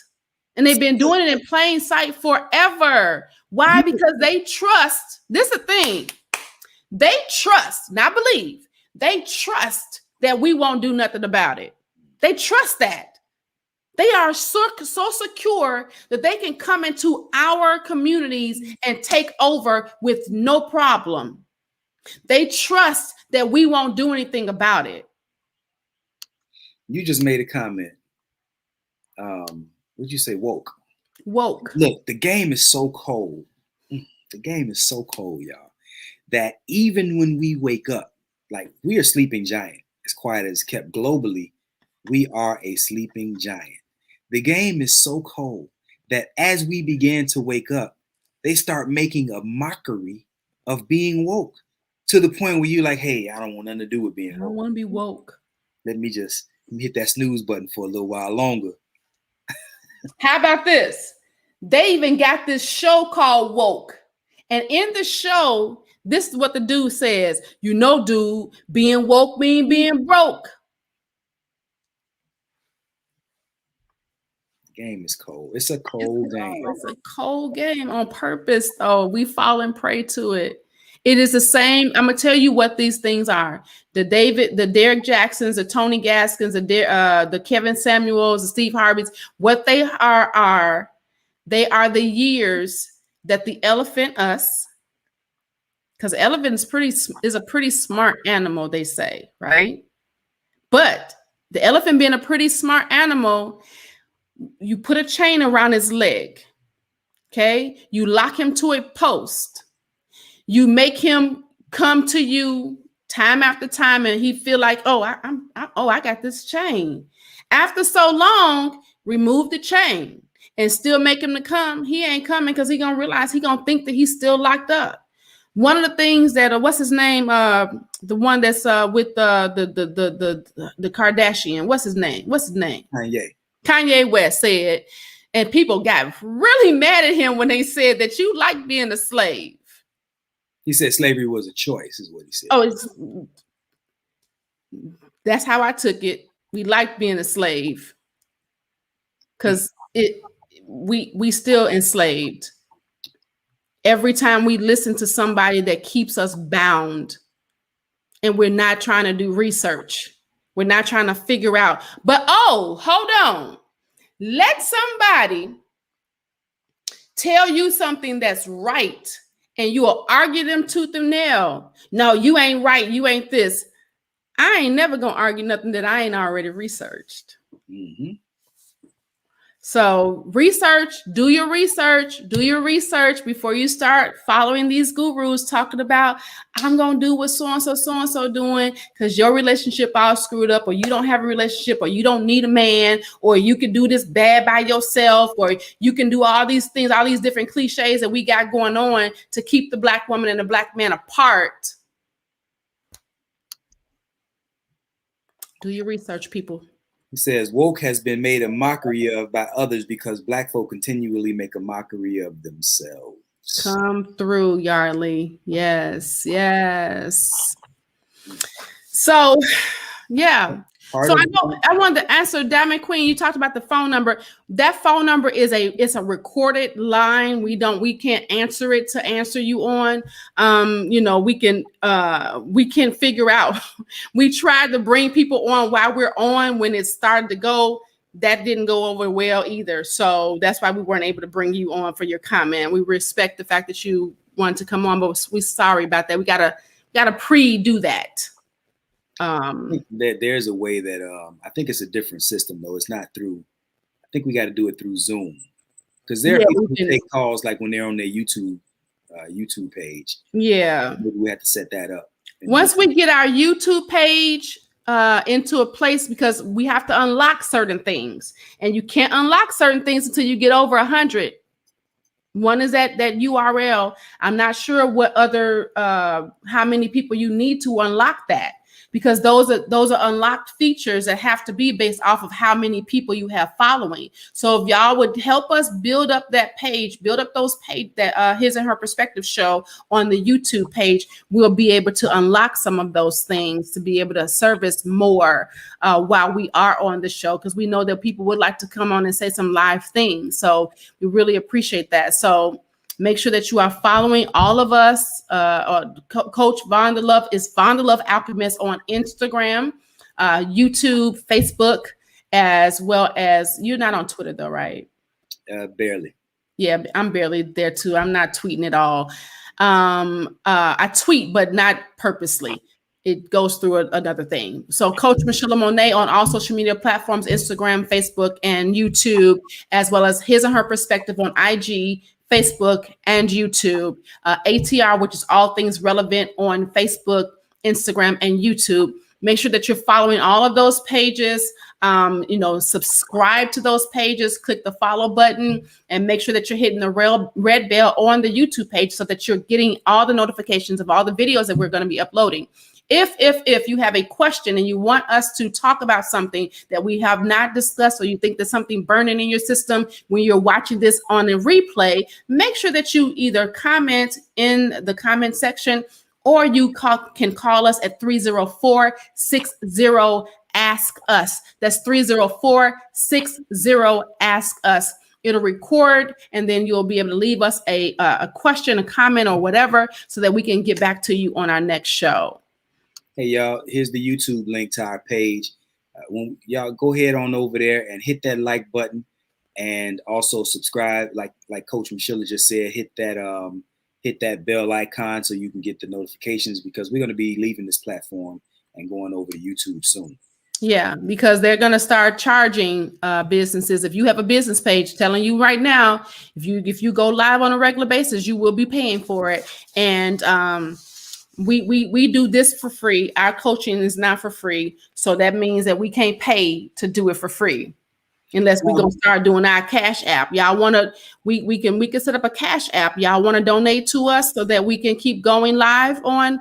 And they've been doing it in plain sight forever. Why? Because they trust. This is the thing. They trust, not believe. They trust that we won't do nothing about it. They trust that. They are so secure that they can come into our communities and take over with no problem. They trust that we won't do anything about it. You just made a comment. What'd you say? Woke. Look, the game is so cold. The game is so cold, y'all, that even when we wake up, like we are sleeping giant, as quiet as kept globally, we are a sleeping giant. The game is so cold that as we begin to wake up, they start making a mockery of being woke to the point where you're like, hey, I don't want nothing to do with being woke. I don't want to be woke. Let me hit that snooze button for a little while longer. How about this? They even got this show called Woke. And in the show, this is what the dude says. You know, dude, being woke mean being broke. The game is cold. It's a cold game. It's a cold game on purpose, though. We fall and prey to it. It is the same. I'm going to tell you what these things are. The Derek Jacksons, the Tony Gaskins, the Kevin Samuels, the Steve Harveys. What they are they are the years that the elephant, us, because elephant is a pretty smart animal, they say, right? But the elephant being a pretty smart animal, you put a chain around his leg, okay? You lock him to a post. You make him come to you time after time, and he feel like, oh, I got this chain. After so long, remove the chain and still make him to come. He ain't coming because he gonna realize he gonna think that he's still locked up. One of the things that what's his name? The one that's with the Kardashian. What's his name? Kanye West said, and people got really mad at him when they said that you like being a slave. He said slavery was a choice, is what he said. Oh, that's how I took it. We like being a slave because we still enslaved. Every time we listen to somebody that keeps us bound, and we're not trying to do research, we're not trying to figure out. But oh, hold on, let somebody tell you something that's right. And you will argue them tooth and nail. No, you ain't right. You ain't this. I ain't never going to argue nothing that I ain't already researched. Mm-hmm. So do your research before you start following these gurus talking about, I'm going to do what so-and-so doing because your relationship all screwed up, or you don't have a relationship, or you don't need a man, or you can do this bad by yourself, or you can do all these things, all these different cliches that we got going on to keep the Black woman and the Black man apart. Do your research, people. He says, woke has been made a mockery of by others because Black folk continually make a mockery of themselves. Come through, Yardley. Yes. So, yeah. I wanted to answer Diamond Queen. You talked about the phone number. That phone number it's a recorded line. We can't answer it to answer you on. We can figure out. We tried to bring people on while we're on when it started to go. That didn't go over well either. So that's why we weren't able to bring you on for your comment. We respect the fact that you wanted to come on, but we're sorry about that. We gotta pre-do that. I think that there's a way that I think it's a different system though. It's not through. I think we got to do it through Zoom because there are people who take calls like when they're on their YouTube page. Yeah, maybe we have to set that up. Once we get our YouTube page into a place, because we have to unlock certain things, and you can't unlock certain things until you get over 100. One is that URL. I'm not sure what other how many people you need to unlock that. because those are unlocked features that have to be based off of how many people you have following. So if y'all would help us build up that page, build up those page, that His and Her Perspective show on the YouTube page, we'll be able to unlock some of those things to be able to service more while we are on the show, because we know that people would like to come on and say some live things. So we really appreciate that. So make sure that you are following all of us. Coach Vaun the Love is Vaun the Love Alchemist on Instagram, YouTube, Facebook, as well as, you're not on Twitter though, right? Barely. Yeah, I'm barely there too. I'm not tweeting at all. I tweet, but not purposely. It goes through another thing. So Coach Michelamonè on all social media platforms, Instagram, Facebook, and YouTube, as well as His and Her Perspective on IG, Facebook, and YouTube. ATR, which is All Things Relevant on Facebook, Instagram, and YouTube. Make sure that you're following all of those pages. Subscribe to those pages, click the follow button, and make sure that you're hitting the red bell on the YouTube page so that you're getting all the notifications of all the videos that we're going to be uploading. If you have a question and you want us to talk about something that we have not discussed, or you think there's something burning in your system when you're watching this on a replay, make sure that you either comment in the comment section, or you can call us at 304-60-ASK-US. That's 304-60-ASK-US. It'll record, and then you'll be able to leave us a question, a comment, or whatever, so that we can get back to you on our next show. Hey, y'all, here's the YouTube link to our page. When y'all go ahead on over there and hit that like button, and also subscribe, like Coach Michelle just said, hit that bell icon so you can get the notifications, because we're going to be leaving this platform and going over to YouTube soon. Yeah, because they're going to start charging businesses. If you have a business page, telling you right now, if you go live on a regular basis, you will be paying for it. And we do this for free. Our coaching is not for free. So that means that we can't pay to do it for free, unless we're going to start doing our Cash App. Y'all want to, we can set up a Cash App. Y'all want to donate to us so that we can keep going live on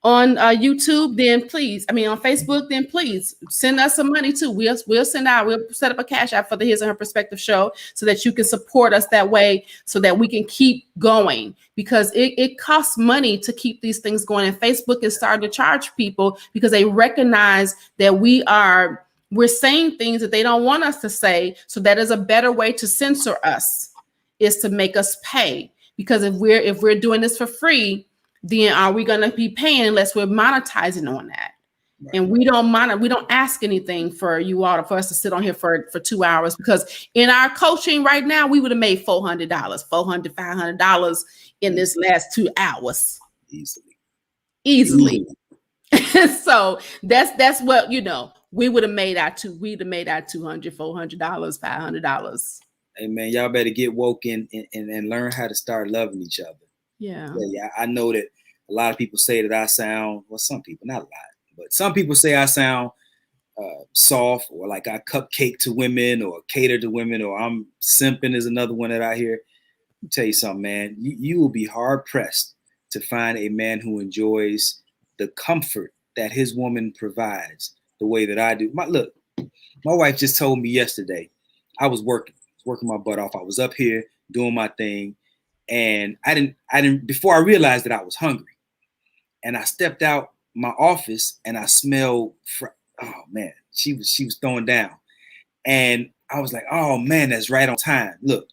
YouTube, then please, on Facebook, then please send us some money too. We'll set up a Cash App for the His and Her Perspective show so that you can support us that way, so that we can keep going, because it costs money to keep these things going. And Facebook is starting to charge people because they recognize that we're saying things that they don't want us to say. So that is a better way to censor us, is to make us pay. Because if we're doing this for free, then are we going to be paying unless we're monetizing on that? Right. And we don't ask anything for you all, for us to sit on here for 2 hours, because in our coaching right now, we would have made $400, $500 in this last 2 hours. Easily. So that's what, we would have made our $200, $400, $500. Hey man, y'all better get woke and learn how to start loving each other. Yeah, I know that a lot of people say that I sound, well, some people, not a lot, but some people say I sound soft, or like I cupcake to women, or cater to women, or I'm simping is another one that I hear. Let me tell you something, man. You will be hard pressed to find a man who enjoys the comfort that his woman provides the way that I do. My wife just told me yesterday, I was working my butt off. I was up here doing my thing. And I didn't, before I realized that I was hungry, and I stepped out my office and I smelled, oh man, she was throwing down. And I was like, oh man, that's right on time. Look,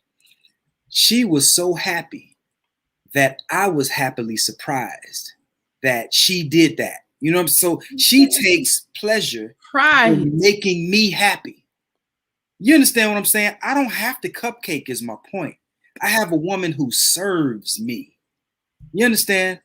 she was so happy that I was happily surprised that she did that. So she takes pleasure in making me happy. You understand what I'm saying? I don't have to cupcake, is my point. I have a woman who serves me. You understand?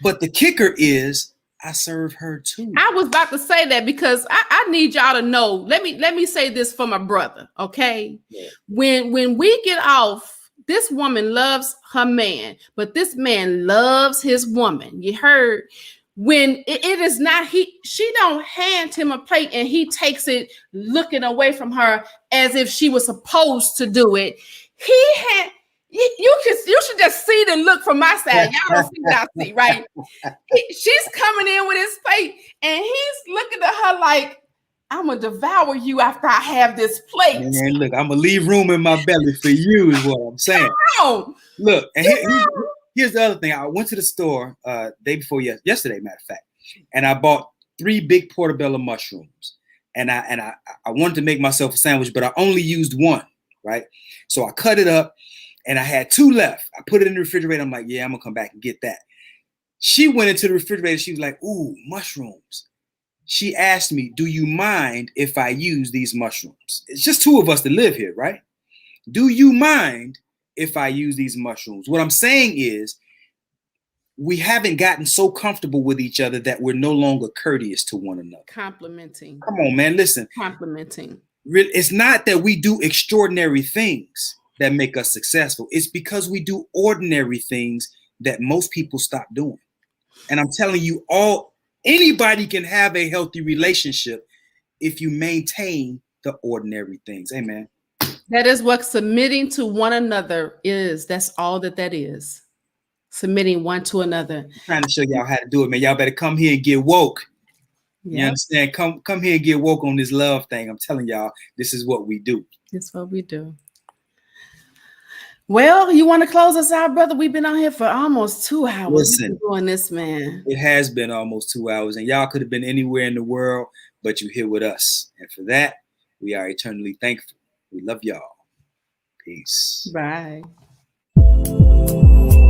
But the kicker is I serve her too. I was about to say that, because I need y'all to know. Let me say this for my brother, okay? Yeah. When we get off, this woman loves her man, but this man loves his woman. You heard? When it is not, she don't hand him a plate and he takes it looking away from her as if she was supposed to do it. You should just see didn't look from my side. Y'all don't see what I see, right? She's coming in with his plate, and he's looking at her like, I'm gonna devour you after I have this plate. Man, look, I'm gonna leave room in my belly for you, is what I'm saying. Look, and here's the other thing. I went to the store day before yesterday, matter of fact, and I bought 3 big portobello mushrooms. And I wanted to make myself a sandwich, but I only used 1, right? So I cut it up, and I had 2 left. I put it in the refrigerator. I'm like, yeah, I'm gonna come back and get that. She went into the refrigerator. She was like, ooh, mushrooms. She asked me, do you mind if I use these mushrooms? It's just 2 of us that live here, right? Do you mind if I use these mushrooms? What I'm saying is, we haven't gotten so comfortable with each other that we're no longer courteous to one another. Complimenting. Come on, man, listen. Complimenting. It's not that we do extraordinary things that make us successful. It's because we do ordinary things that most people stop doing. And I'm telling you, anybody can have a healthy relationship if you maintain the ordinary things. Amen. That is what submitting to one another is. That's all that is. Submitting one to another. I'm trying to show y'all how to do it, man. Y'all better come here and get woke. Yep. You understand? Come here and get woke on this love thing. I'm telling y'all, this is what we do. That's what we do. Well, you want to close us out, brother? We've been on here for almost 2 hours. Listen, we've been doing this, man. It has been almost 2 hours, and y'all could have been anywhere in the world, but you're here with us. And for that, we are eternally thankful. We love y'all. Peace. Bye.